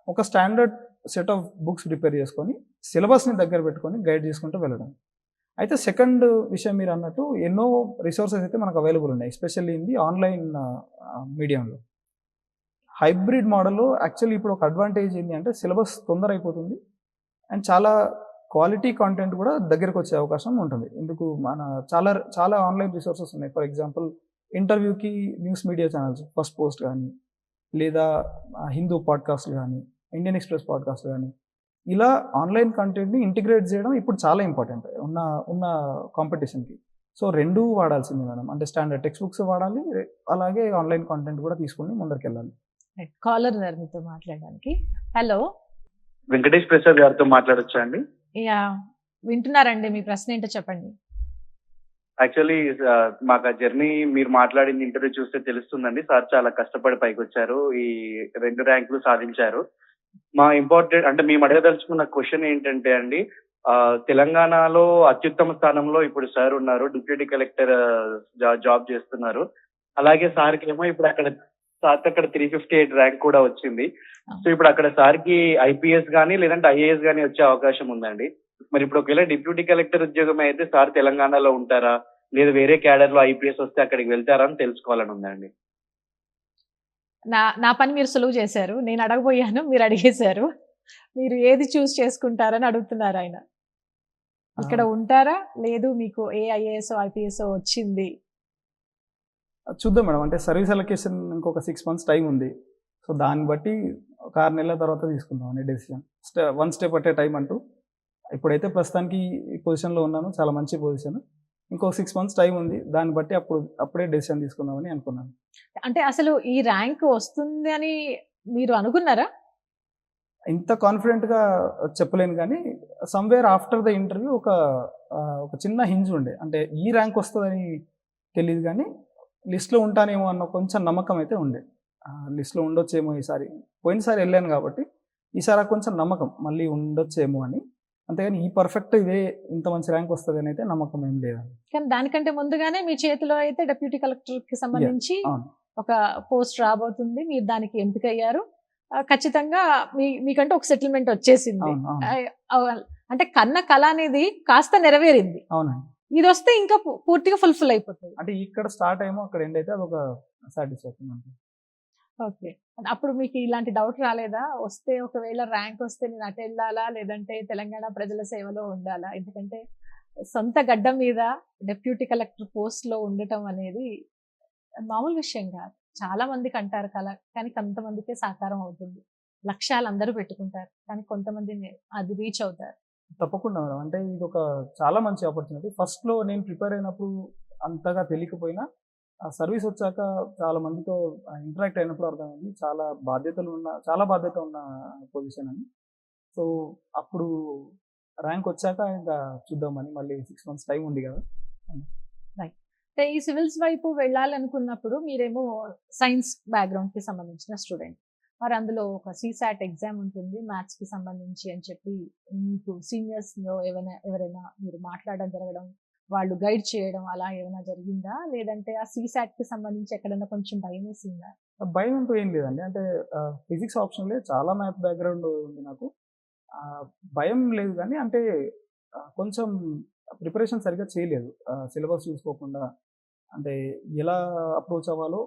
ఒక standard set of books prepare చేసుకొని, సిలబస్‌ని దగ్గర పెట్టుకొని గైడ్ చేసుకుంటూ వెళ్ళడం. అయితే సెకండ్ విషయం మీరన్నట్టు ఎన్నో రిసోర్సెస్ అయితే మనకు అవైలబుల్ ఉన్నాయి. ఎస్పెషల్లీ ఇన్ ది ఆన్‌లైన్ మీడియంలో. హైబ్రిడ్ మోడల్‌లో యాక్చువల్లీ ఇప్పుడు ఒక అడ్వాంటేజ్ ఏంటి అంటే సిలబస్ తొందర అయిపోతుంది. అండ్ చాలా క్వాలిటీ కంటెంట్ కూడా దగ్గరకొచ్చే అవకాశం ఉంటుంది. చాలా చాలా ఆన్‌లైన్ రిసోర్సెస్ ఉన్నాయి. ఫర్ ఎగ్జాంపుల్ ఇంటర్వ్యూకి news media channels first post గాని, లేదా హిందూ పాడ్‌కాస్ట్‌లు గాని, ఇండియన్ ఎక్స్‌ప్రెస్ పాడ్‌కాస్ట్‌లు గాని, ఇలా ఆన్‌లైన్ కంటెంట్‌ని ఇంటిగ్రేట్ చేయడం ఇప్పుడు చాలా ఇంపార్టెంట్ ఉన్న కాంపిటీషన్‌కి. సో, 2 వాడాల్సిందే మనం. అంటే స్టాండర్డ్ టెక్స్ట్ బుక్స్ వాడాలి. అలాగే ఆన్‌లైన్ కంటెంట్ కూడా తీసుకొని ముందరికెళ్ళాలి. కాలర్ ఉన్నారు మీతో మాట్లాడడానికి. హలో. వెంకటేష్ ప్రసాద్ గారితో మాట్లాడొచ్చా అండి? యాహ్! వింటున్నారండి. మీ ప్రశ్న ఏంటో చెప్పండి. యాక్చువల్లీ మాకు ఆ జర్నీ మీరు మాట్లాడింది ఇంటర్వ్యూ చూస్తే తెలుస్తుందండి. సార్ చాలా కష్టపడి పైకొచ్చారు. ఈ 2 ర్యాంకులు సాధించారు. మేము అడగదలుచుకున్న క్వెషన్ ఏంటంటే అండి, తెలంగాణలో అత్యుత్తమ స్థానంలో ఇప్పుడు సార్ ఉన్నారు. డిప్యూటీ కలెక్టర్ జాబ్ చేస్తున్నారు. అలాగే సార్‌కేమో సార్‌కి అక్కడ 358 ర్యాంక్ కూడా వచ్చింది. సో, ఇప్పుడు అక్కడ సార్‌కి ఐపీఎస్ గాని, లేదంటే ఐఏఎస్ గాని వచ్చే అవకాశం ఉందండి. మరి ఇప్పుడు ఒకవేళ డిప్యూటీ కలెక్టర్ ఉద్యోగం అయితే సార్ తెలంగాణలో ఉంటారా? లేదా వేరే క్యాడర్‌లో ఐపీఎస్ వస్తే అక్కడికి వెళ్తారా అని తెలుసుకోవాలని ఉందండి. నా పని మీరు సులువు చేశారు. నేను అడగబోయాను. మీరు అడిగేశారు. మీరు ఏది చూజ్ చేసుకుంటారని అడుగుతున్నారాయన. ఇక్కడ ఉంటారా? లేదు మీకు ఏ ఐఏఎసో, ఐపీఎసో వచ్చింది. చూద్దాం మేడం. అంటే సర్వీస్ అలొకేషన్ ఇంకొక 6 మంత్స్ టైం ఉంది. సో, దాన్ని బట్టి ఒక 6 నెలల తర్వాత తీసుకుందాం అనే decision. One step at a time అంటూ. ఇప్పుడైతే ప్రస్తుతానికి ఈ పొజిషన్‌లో ఉన్నాను. చాలా మంచి పొజిషన్. ఇంకో 6 months టైం ఉంది, దాన్ని బట్టి అప్పుడే డెసిషన్ తీసుకుందామని అనుకున్నాను. అంటే అసలు ఈ ర్యాంక్ వస్తుంది అని మీరు అనుకున్నారా? ఇంత కాన్ఫిడెంట్గా చెప్పలేను, కానీ సమ్వేర్ ఆఫ్టర్ ద ఇంటర్వ్యూ ఒక చిన్న హింజ్ ఉండే, అంటే ఈ ర్యాంక్ వస్తుందని తెలియదు కానీ లిస్ట్లో ఉంటానేమో అన్న కొంచెం నమ్మకం అయితే ఉండే. లిస్ట్లో ఉండొచ్చేమో ఈసారి, పోయినసారి వెళ్ళాను కాబట్టి ఈసారి కొంచెం నమ్మకం మళ్ళీ ఉండొచ్చేమో అని. అంతేగాని ఈ పర్ఫెక్ట్ ఇదే ఇంత మంచి ర్యాంక్ వస్తుంది అని అయితే నమ్మకం ఏం లేదండి. కానీ దానికంటే ముందుగానే మీ చేతిలో అయితే డిప్యూటీ కలెక్టర్ కి సంబంధించి అవును. ఒక పోస్ట్ రాబోతుంది, మీరు దానికి ఎంపికయ్యారు. ఖచ్చితంగా మీకంటే ఒక సెటిల్మెంట్ వచ్చేసింది. అవును, అవును. అంటే కన్న కళ అనేది కాస్త నెరవేరింది. అవునండి. ఇది వస్తే ఇంకా పూర్తిగా ఫుల్ఫిల్ అయిపోతుంది. అంటే ఇక్కడ స్టార్ట్ అయ్యేమో అక్కడ ఎండ్ అయితే అదొక సాటిస్ఫాక్షన్ అంటే. ఓకే. అప్పుడు మీకు ఇలాంటి డౌట్ రాలేదా? వస్తే ఒకవేళ ర్యాంక్ వస్తే నేను అటు వెళ్ళాలా, లేదంటే తెలంగాణ ప్రజల సేవలో ఉండాలా? ఎందుకంటే సొంత గడ్డ మీద డిప్యూటీ కలెక్టర్ పోస్ట్ లో ఉండటం అనేది మామూలు విషయం కాదు. చాలా మందికి అంటారు కల, కానీ కొంతమందికే సాకారం అవుతుంది. లక్ష్యాలు అందరూ పెట్టుకుంటారు, కానీ కొంతమంది అది రీచ్ అవుతారు. తప్పకుండా మేడం. అంటే ఇది ఒక చాలా మంచి ఆపర్చునిటీ. ఫస్ట్లో నేను ప్రిపేర్ అయినప్పుడు అంతగా తెలియకపోయినా సర్వీస్ వచ్చాక చాలా మందితో ఇంటరాక్ట్ అయినప్పుడు అర్థమైంది చాలా బాధ్యత ఉన్న పొజిషన్ అని. సో అప్పుడు ర్యాంక్ వచ్చాక ఇంకా చూద్దామని, మళ్ళీ 6 months టైం ఉంది కదా. అంటే ఈ సివిల్స్ వైపు వెళ్ళాలనుకున్నప్పుడు మీరేమో సైన్స్ బ్యాక్గ్రౌండ్ కి సంబంధించిన స్టూడెంట్, మరి అందులో ఒక CSAT ఎగ్జామ్ ఉంటుంది మ్యాథ్స్ కి సంబంధించి అని చెప్పి మీకు సీనియర్స్ లో ఎవరైనా మీరు మాట్లాడడం జరగడం, వాళ్ళు గైడ్ చేయడం అలా ఏమైనా జరిగిందా? లేదంటే ఆ CSAT కి సంబంధించి ఎక్కడైనా కొంచెం భయం వేసిందా? భయం అంటూ ఏం లేదండి. అంటే ఫిజిక్స్ ఆప్షన్లే, చాలా మ్యాథ్ బ్యాక్గ్రౌండ్ ఉంది నాకు. భయం లేదు, కానీ అంటే కొంచెం ప్రిపరేషన్ సరిగ్గా చేయలేదు. సిలబస్ చూసుకోకుండా, అంటే ఎలా అప్రోచ్ అవ్వాలో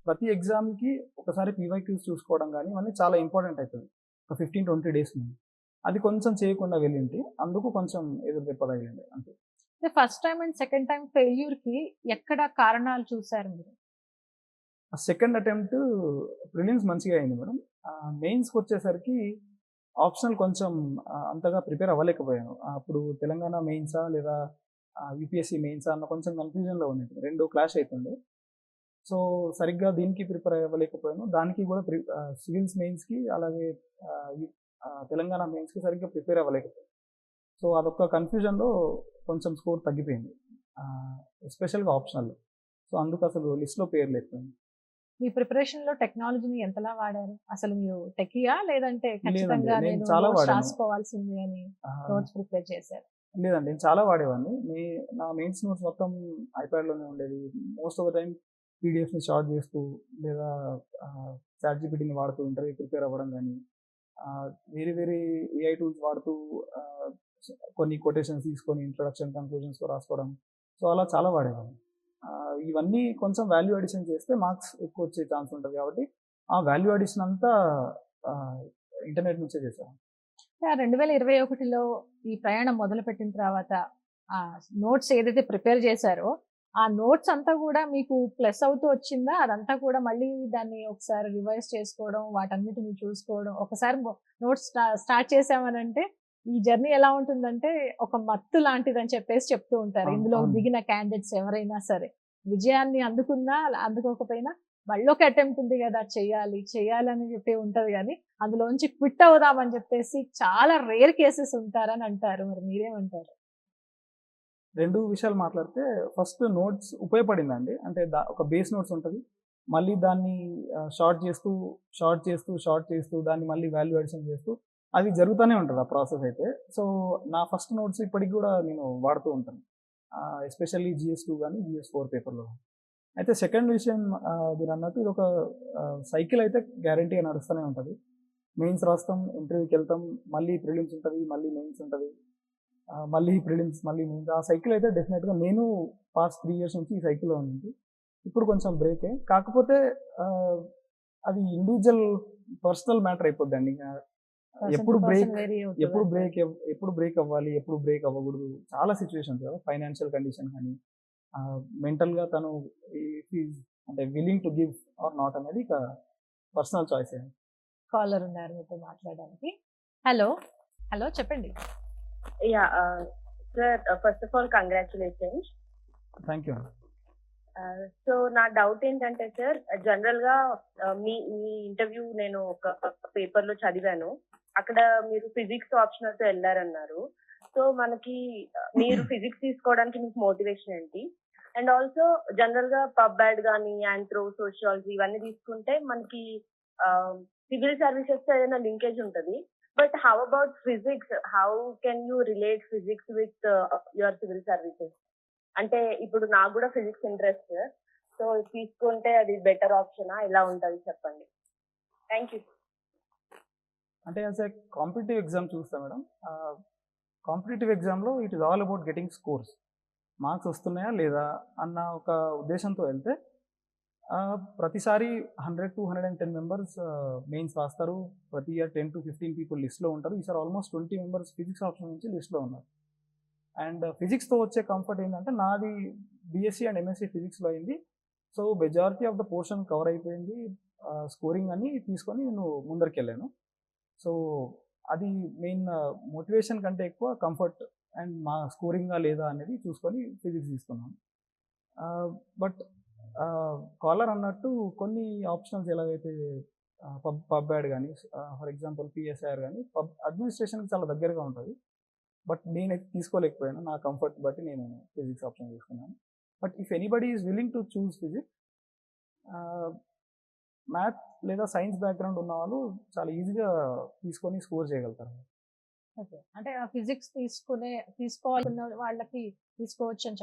ప్రతి ఎగ్జామ్కి ఒకసారి PYQs చూసుకోవడం కానీ ఇవన్నీ చాలా ఇంపార్టెంట్ అవుతుంది ఒక 15-20 days ముందు. అది కొంచెం చేయకుండా వెళ్ళింటి, అందుకు కొంచెం ఎదురు దెబ్బ తగిలింది అంతే. First time and second time failure కి ఎక్కడ కారణాలు చూసారు మీరు? సెకండ్ అటెంప్ట్ ప్రిలిమ్స్ మంచిగా అయింది మేడం. మెయిన్స్కి వచ్చేసరికి ఆప్షనల్ కొంచెం అంతగా ప్రిపేర్ అవ్వలేకపోయాను. అప్పుడు తెలంగాణ మెయిన్సా లేదా UPSC మెయిన్సా అన్న కొంచెం కన్ఫ్యూజన్లో ఉంది, రెండు క్లాష్ అవుతుండే. సో సరిగ్గా దీనికి ప్రిపేర్ అవ్వలేకపోయాను, దానికి కూడా సివిల్స్ మెయిన్స్కి అలాగే తెలంగాణ మెయిన్స్కి సరిగ్గా ప్రిపేర్ అవ్వలేకపోయాను. సో అదొక కన్ఫ్యూజన్లో కొంచెం స్కోర్ తగ్గిపోయింది, ఎస్పెషల్గా ఆప్షనల్. సో అందుకు అసలు లిస్ట్లో పేరు లేకపోయింది. మీ ప్రిపరేషన్ లో టెక్నాలజీని ఎంతలా వాడారు? అసలు మీరు టెకియా లేదంటే ఖచ్చితంగా నేను నేను చాలా notes వాడాను. రాసుకోవాల్సింది అని నోట్స్ ప్రిపేర్ చేశారు? లేదండి, నేను చాలా వాడేవాడిని. నా మెయిన్స్ నోట్స్ మొత్తం ఐప్యాడ్లోనే ఉండేది. మోస్ట్ ఆఫ్ ద టైం PDFని షార్ట్ చేస్తూ లేదా ChatGPTని వాడుతూ ఇంటర్వ్యూ ప్రిపేర్ అవ్వడం కానీ, వేరే AI టూల్స్ వాడుతూ కొన్ని కొటేషన్స్ తీసుకొని ఇంట్రొడక్షన్ కన్క్లూజన్స్లో రాసుకోవడం. సో అలా చాలా వాడేవాడిని. ఇవన్నీ కొంచెం వాల్యూ అడిషన్ చేస్తే మార్క్స్ ఎక్కువ వచ్చే ఛాన్స్ ఉంటుంది కాబట్టి ఆ వాల్యూ అడిషన్ అంతా ఇంటర్నెట్ నుంచే చేశాను. 2021లో ఈ ప్రయాణం మొదలుపెట్టిన తర్వాత ఆ నోట్స్ ఏదైతే ప్రిపేర్ చేశారో ఆ నోట్స్ అంతా కూడా మీకు ప్లస్ అవుతూ వచ్చిందా? అదంతా కూడా మళ్ళీ దాన్ని ఒకసారి రివైజ్ చేసుకోవడం, వాటన్నిటిని చూసుకోవడం. ఒకసారి నోట్స్ స్టార్ట్ చేసామనంటే ఈ జర్నీ ఎలా ఉంటుందంటే ఒక మత్తు లాంటిదని చెప్పేసి చెప్తూ ఉంటారు. ఇందులో దిగిన క్యాండిడేట్స్ ఎవరైనా సరే విజయాన్ని అందుకున్నా అందుకోకపోయినా మళ్ళీ ఒక అటెంప్ట్ ఉంది కదా, చెయ్యాలని చెప్పి ఉంటది, కానీ అందులోంచి క్విట్ అవుదామని చెప్పేసి చాలా రేర్ కేసెస్ ఉంటారని అంటారు. మరి మీరేమంటారు? రెండు విషయాలు మాట్లాడితే, ఫస్ట్ నోట్స్ ఉపయోగపడిందండి. అంటే ఒక బేస్ నోట్స్ ఉంటుంది, మళ్ళీ దాన్ని షార్ట్ చేస్తూ దాన్ని మళ్ళీ వాల్యూ అడిషన్ చేస్తూ అది జరుగుతూనే ఉంటుంది ఆ ప్రాసెస్ అయితే. సో నా ఫస్ట్ నోట్స్ ఇప్పటికి కూడా నేను వాడుతూ ఉంటాను, ఎస్పెషల్లీ GS2 కానీ GS4 పేపర్లో. అయితే సెకండ్ విషయం, మీరు అన్నట్టు ఇది ఒక సైకిల్ అయితే గ్యారంటీగా నడుస్తూనే ఉంటుంది. మెయిన్స్ రాస్తాం, ఇంటర్వ్యూకి వెళ్తాం, మళ్ళీ ప్రిలిమ్స్ ఉంటుంది, మళ్ళీ మెయిన్స్ ఉంటుంది, మళ్ళీ ప్రిలిమ్స్, మళ్ళీ మెయిన్స్. ఆ సైకిల్ అయితే డెఫినెట్గా నేను పాస్ట్ 3 years నుంచి ఈ సైకిల్లో ఉంది. ఇప్పుడు కొంచెం బ్రేకే, కాకపోతే అది ఇండివిజువల్ పర్సనల్ మ్యాటర్ అయిపోద్దండి. ఎప్పుడు బ్రేక్ అవ్వాలి, ఎప్పుడు బ్రేక్ అవ్వకూడదు, చాలా సిచ్యువేషన్స్ కదా. ఫైనాన్షియల్ కండిషన్ కానీ, మెంటల్గా తను అంటే willing to give or not అనేది ఇక పర్సనల్ చాయిస్. కాలర్ ఉన్నారు మీతో మాట్లాడడానికి. హలో చెప్పండి. Yeah, sir, first of all, congratulations. Thank you. So నా డౌట్ ఏంటంటే సార్, జనరల్ గా మీ మీ ఇంటర్వ్యూ నేను ఒక పేపర్ లో చదివాను. అక్కడ మీరు ఫిజిక్స్ ఆప్షనల్ తో వెళ్ళారన్నారు. సో మనకి మీరు ఫిజిక్స్ తీసుకోవడానికి మీకు మోటివేషన్ ఏంటి? అండ్ ఆల్సో జనరల్ గా పబ్ యాడ్ కానీ యాంథ్రో సోషియాలజీ ఇవన్నీ తీసుకుంటే మనకి సివిల్ సర్వీసెస్ తో ఏదైనా లింకేజ్ ఉంటుంది. But how about physics? How can you relate physics with your civil services? అంటే ఇప్పుడు నాకు కూడా ఫిజిక్స్ ఇంట్రెస్ట్. సో తీసుకుంటే అది బెటర్ ఆప్షనా, ఎలా ఉంటుంది చెప్పండి. Thank you. అంటే యాజ్ ఏ కాంపిటేటివ్ ఎగ్జామ్ చూస్తా మేడం, కాంపిటేటివ్ ఎగ్జామ్లో it is all about getting scores, marks వస్తున్నాయా లేదా అన్న ఒక ఉద్దేశంతో వెళ్తే ప్రతిసారి 100 to 110 మెంబర్స్ మెయిన్స్ రాస్తారు. ప్రతి ఇయర్ 10 to 15 పీపుల్ లిస్ట్లో ఉంటారు. ఈసారి ఆల్మోస్ట్ 20 మెంబర్స్ ఫిజిక్స్ ఆప్షన్ నుంచి లిస్ట్లో ఉన్నారు. అండ్ ఫిజిక్స్తో వచ్చే కంఫర్ట్ ఏంటంటే నాది బీఎస్సీ అండ్ ఎంఎస్సీ ఫిజిక్స్లో అయింది. So majority of the portion cover అయిపోయింది. స్కోరింగ్ అని తీసుకొని నేను ముందరికి వెళ్ళాను. సో అది మెయిన్ మోటివేషన్ కంటే ఎక్కువ కంఫర్ట్ అండ్ మా స్కోరింగా లేదా అనేది చూసుకొని ఫిజిక్స్ తీసుకున్నాను. బట్ కాలర్ అన్నట్టు కొన్ని ఆప్షనల్స్ ఎలాగైతే పబ్ యాడ్ కానీ ఫర్ ఎగ్జాంపుల్ పిఎస్ఐఆర్ కానీ పబ్ అడ్మినిస్ట్రేషన్కి చాలా దగ్గరగా ఉంటుంది. బట్ నేనైతే తీసుకోలేకపోయాను. నా కంఫర్ట్ బట్టి నేను ఫిజిక్స్ ఆప్షన్ తీసుకున్నాను. But if anybody is willing to choose physics, math లేదా సైన్స్ బ్యాక్గ్రౌండ్ ఉన్న వాళ్ళు చాలా ఈజీగా తీసుకొని స్కోర్ చేయగలుగుతారు. ఓకే, అంటే ఫిజిక్స్ తీసుకోవాలన్న వాళ్ళకి తీసుకోవచ్చు అని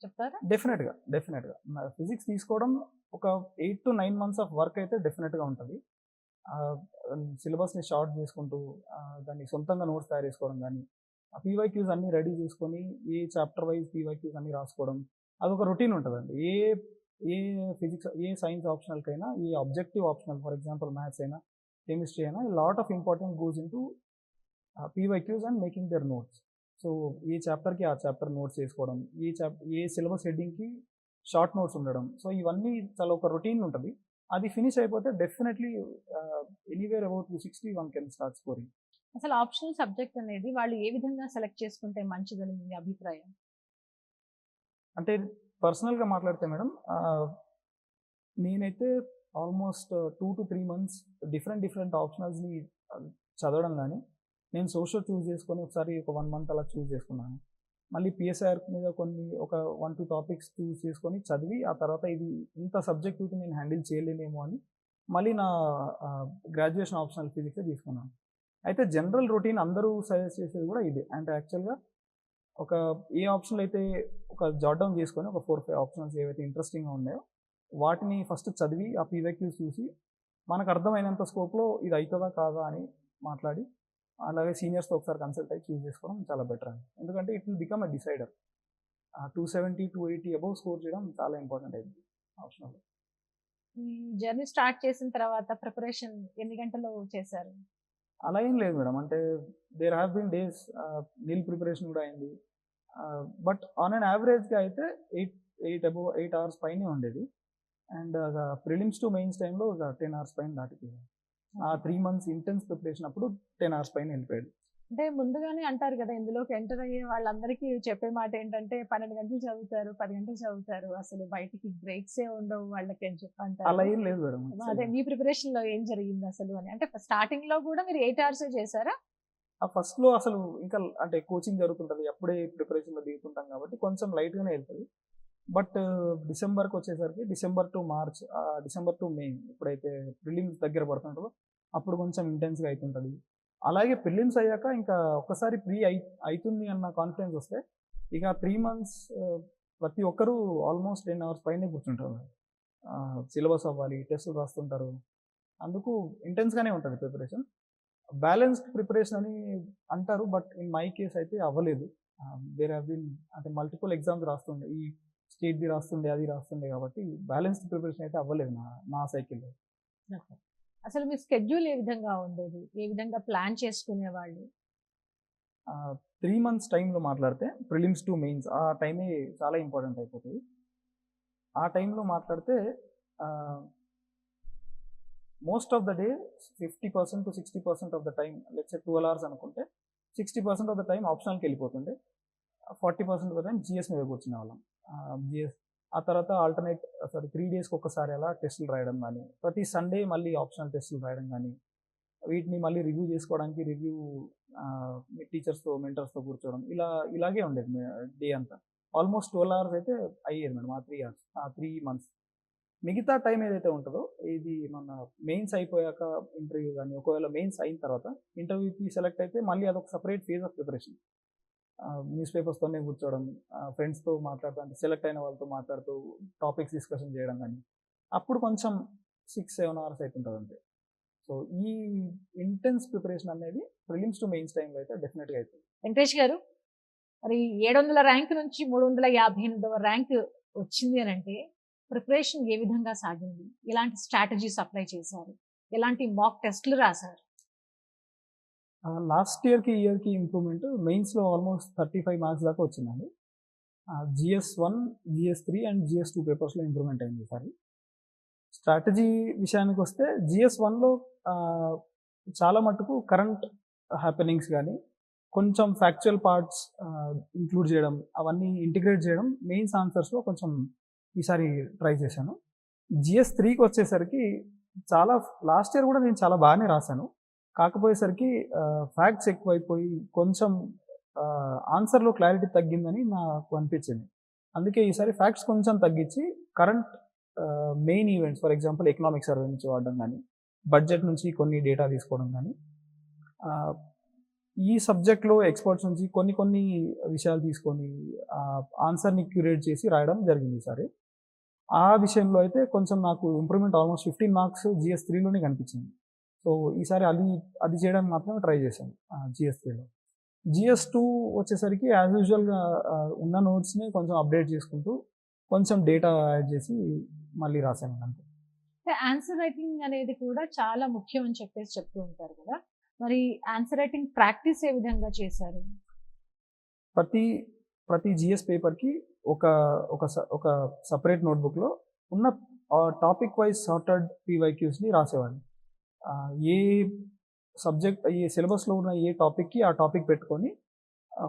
చెప్తారా? డెఫినెట్గా ఫిజిక్స్ తీసుకోవడం ఒక 8 to 9 months ఆఫ్ వర్క్ అయితే డెఫినెట్గా ఉంటుంది. సిలబస్ని షార్ట్ చేసుకుంటూ దాన్ని సొంతంగా నోట్స్ తయారు చేసుకోవడం కానీ, పీవైక్యూస్ అన్నీ రెడీ చేసుకొని ఏ చాప్టర్ వైజ్ పీవైక్యూస్ అన్నీ రాసుకోవడం, అదొక రొటీన్ ఉంటుందండి. ఏ ఫిజిక్స్ ఏ సైన్స్ ఆప్షనల్కైనా, ఏ objective optional for example maths అయినా కెమిస్ట్రీ అయినా lot of important goes in to PYQs and making their notes. So ఏ చాప్టర్కి ఆ చాప్టర్ నోట్స్ చేసుకోవడం, ఏ సిలబస్ హెడ్డింగ్కి షార్ట్ నోట్స్ ఉండడం. సో ఇవన్నీ చాలా ఒక రొటీన్ ఉంటుంది. అది ఫినిష్ అయిపోతే definitely anywhere about 260 one can start scoring. అసలు ఆప్షనల్ సబ్జెక్ట్ అనేది వాళ్ళు ఏ విధంగా సెలెక్ట్ చేసుకుంటే మంచిదని మీ అభిప్రాయం? అంటే పర్సనల్గా మాట్లాడితే మేడం, నేనైతే ఆల్మోస్ట్ 2 to 3 months డిఫరెంట్ ఆప్షనల్స్ని చదవడం కానీ, నేను సోషల్ చూస్ చేసుకొని ఒకసారి ఒక 1 month అలా చూస్ చేసుకున్నాను. మళ్ళీ పిఎస్ఐఆర్ మీద ఒక 1-2 టాపిక్స్ చూస్ చేసుకొని చదివి, ఆ తర్వాత ఇది ఇంత సబ్జెక్టివ్కి నేను హ్యాండిల్ చేయలేనేమో అని మళ్ళీ నా గ్రాడ్యుయేషన్ ఆప్షనల్ ఫిజిక్సే తీసుకున్నాను. అయితే జనరల్ రొటీన్ అందరూ సజెస్ట్ చేసేది కూడా ఇదే. అంటే యాక్చువల్గా ఒక ఏ ఆప్షన్లు అయితే ఒక జాట్ డౌన్ చేసుకొని ఒక 4-5 ఆప్షన్స్ ఏవైతే ఇంట్రెస్టింగ్గా ఉన్నాయో వాటిని ఫస్ట్ చదివి ఆ పీవైక్యూస్ చూసి మనకు అర్థమైనంత స్కోప్లో ఇది అవుతుందా కాదా అని మాట్లాడి, అలాగే సీనియర్స్తో ఒకసారి కన్సల్ట్ అయ్యి చూస్ చేసుకోవడం చాలా బెటర్ అండి. ఎందుకంటే it will become a decider. 270, 280 above score చేయడం చాలా ఇంపార్టెంట్ అయింది ఆప్షనల్. ఈ జర్నీ స్టార్ట్ చేసిన తర్వాత ప్రిపరేషన్ ఎన్ని గంటలు చేశారు? అలా ఏం లేదు మేడం. అంటే దేర్ హ్యావ్ బీన్ డేస్ నీల్ ప్రిపరేషన్ కూడా అయింది. బట్ ఆన్ అన్ యావరేజ్గా అయితే 8 hours పైనే ఉండేది. అండ్ ప్రిలిమ్స్ టు మెయిన్స్ టైంలో ఒక 10 hours పైన దాటిపోయింది. ఆ 3 months ఇంటెన్స్ ప్రిపరేషన్ అప్పుడు 10 hours పైన వెళ్ళిపోయాడు. అంటే ముందుగానే అంటారు కదా, ఇందులోకి ఎంటర్ అయ్యే వాళ్ళందరికీ చెప్పే మాట ఏంటంటే 12 గంటలు చదువుతారు, 10 గంటలు చదువుతారు, అసలు బయటికి బ్రేక్స్ ఏ ఉండవు వాళ్ళకి అని చెప్పంటారు. అలా ఏం లేదు మేడం. అదే మీ ప్రిపరేషన్ లో ఏం జరిగింది అసలు అని? అంటే స్టార్టింగ్ లో కూడా మీరు 8 hours చేశారా? ఆ ఫస్ట్లో అసలు ఇంకా అంటే కోచింగ్ జరుగుతుంటుంది, అప్పుడే ప్రిపరేషన్లో దిగుతుంటాం కాబట్టి కొంచెం లైట్గానే వెళ్తుంది. బట్ డిసెంబర్కి వచ్చేసరికి December to March, December to May ఎప్పుడైతే ప్రిలిమ్స్ దగ్గర పడుతుంటుందో అప్పుడు కొంచెం ఇంటెన్స్గా అవుతుంటుంది. అలాగే ప్రిలిమ్స్ అయ్యాక ఇంకా ఒక్కసారి అవుతుంది అన్న కాన్ఫిడెన్స్ వస్తే ఇక 3 months ప్రతి ఒక్కరూ ఆల్మోస్ట్ 10 hours పైనే కూర్చుంటారు. సిలబస్ అవ్వాలి, టెస్టులు రాస్తుంటారు, అందుకు ఇంటెన్స్గానే ఉంటుంది ప్రిపరేషన్. బ్యాలెన్స్డ్ ప్రిపరేషన్ అని అంటారు, బట్ ఇన్ మై కేస్ అయితే అవ్వలేదు. దేర్ హ్యావ్ బీన్ అంటే మల్టిపుల్ ఎగ్జామ్స్ రాస్తుండే, ఈ స్టేట్ది రాస్తుండే అది రాస్తుండే, కాబట్టి బ్యాలెన్స్డ్ ప్రిపరేషన్ అయితే అవ్వలేదు నా సైకిల్లో. అసలు మీ స్కెడ్యూల్ ఏ విధంగా ఉండేది? ఏ విధంగా ప్లాన్ చేసుకునేవాళ్ళు? 3 months టైంలో మాట్లాడితే ప్రిలిమ్స్ టు మెయిన్స్ ఆ టైమే చాలా ఇంపార్టెంట్ అయిపోతుంది. ఆ టైంలో మాట్లాడితే most of the day 50% to 60% of the time, let's say 12 hours అనుకుంటే 60% ఆఫ్ ద టైం ఆప్షనల్కి వెళ్ళిపోతుండే. 40% టైం జిఎస్ మీద కూర్చునే వాళ్ళం. జిఎస్ ఆ తర్వాత 3 డేస్కి ఒక్కసారి అలా టెస్టులు రాయడం కానీ, ప్రతి సండే మళ్ళీ ఆప్షనల్ టెస్టులు రాయడం కానీ, వీటిని మళ్ళీ రివ్యూ చేసుకోవడానికి టీచర్స్తో మెంటర్స్తో కూర్చోవడం, ఇలాగే ఉండేది డే అంతా. ఆల్మోస్ట్ 12 అవర్స్ అయితే అయ్యేది మేడం ఆ 3 మంత్స్. మిగతా టైం ఏదైతే ఉంటుందో, ఇది మన మెయిన్స్ అయిపోయాక ఇంటర్వ్యూ కానీ, ఒకవేళ మెయిన్స్ అయిన తర్వాత ఇంటర్వ్యూకి సెలెక్ట్ అయితే మళ్ళీ అదొక separate phase of preparation. News పేపర్స్తోనే కూర్చోవడం, ఫ్రెండ్స్తో మాట్లాడుతూ, అంటే సెలెక్ట్ అయిన వాళ్ళతో మాట్లాడుతూ టాపిక్స్ డిస్కషన్ చేయడం కానీ, అప్పుడు కొంచెం 6-7 అవర్స్ అవుతుంటుంది అంతే. సో ఈ ఇంటెన్స్ ప్రిపరేషన్ అనేది ప్రిలిమ్స్ టు మెయిన్స్ టైంలో అయితే డెఫినెట్గా అవుతుంది. వెంకటేష్ గారు, మరి 700 ర్యాంక్ నుంచి 358వ ర్యాంక్ వచ్చింది అని అంటే ప్రిపరేషన్ ఏ విధంగా సాగింది? ఎలాంటి స్ట్రాటజీస్ అప్లై చేశారు? ఎలాంటి మాక్ టెస్ట్లు రాశారు? లాస్ట్ ఇయర్కి ఈ ఇయర్కి ఇంప్రూవ్మెంట్ మెయిన్స్లో ఆల్మోస్ట్ 35 మార్క్స్ దాకా వచ్చిందండి. GS1, GS3 అండ్ GS2 పేపర్స్లో ఇంప్రూవ్మెంట్ అయింది ఈసారి. స్ట్రాటజీ విషయానికి వస్తే GS1లో చాలా మటుకు కరెంట్ హ్యాపెనింగ్స్ కానీ, కొంచెం ఫ్యాక్చువల్ పార్ట్స్ ఇంక్లూడ్ చేయడం, అవన్నీ ఇంటిగ్రేట్ చేయడం మెయిన్స్ ఆన్సర్స్లో కొంచెం ఈసారి ట్రై చేశాను. GS3కి వచ్చేసరికి లాస్ట్ ఇయర్ కూడా నేను చాలా బాగానే రాశాను. కాకపోయేసరికి ఫ్యాక్ట్స్ ఎక్కువైపోయి కొంచెం ఆన్సర్లో క్లారిటీ తగ్గిందని నాకు అనిపించింది. అందుకే ఈసారి ఫ్యాక్ట్స్ కొంచెం తగ్గించి current main events, for example economic survey నుంచి వాడడం కానీ, బడ్జెట్ నుంచి కొన్ని డేటా తీసుకోవడం కానీ, ఈ సబ్జెక్ట్లో ఎక్స్పర్ట్స్ నుంచి కొన్ని విషయాలు తీసుకొని ఆన్సర్ని క్యూరేట్ చేసి రాయడం జరిగింది ఈసారి. ఆ విషయంలో అయితే కొంచెం నాకు ఇంప్రూవ్మెంట్ ఆల్మోస్ట్ 15 మార్క్స్ GS3లోనే కనిపించింది. సో ఈసారి అది చేయడానికి మాత్రమే ట్రై చేశాను GS3లో. GS2 వచ్చేసరికి యాజ్ యూజువల్గా ఉన్న నోట్స్ని కొంచెం అప్డేట్ చేసుకుంటూ కొంచెం డేటా యాడ్ చేసి మళ్ళీ రాశాను అంతే. ఆన్సర్ రైటింగ్ అనేది కూడా చాలా ముఖ్యం అని చెప్పేసి చెప్తూ ఉంటారు కదా, మరి ఆన్సర్ రైటింగ్ ప్రాక్టీస్ ఏ విధంగా చేశారు? ప్రతి జిఎస్ పేపర్కి ఒక సపరేట్ నోట్బుక్లో ఉన్న టాపిక్ వైజ్ సార్టెడ్ PYQస్ని రాసేవాడిని. ఏ సబ్జెక్ట్, ఏ సిలబస్లో ఉన్న ఏ టాపిక్కి ఆ టాపిక్ పెట్టుకొని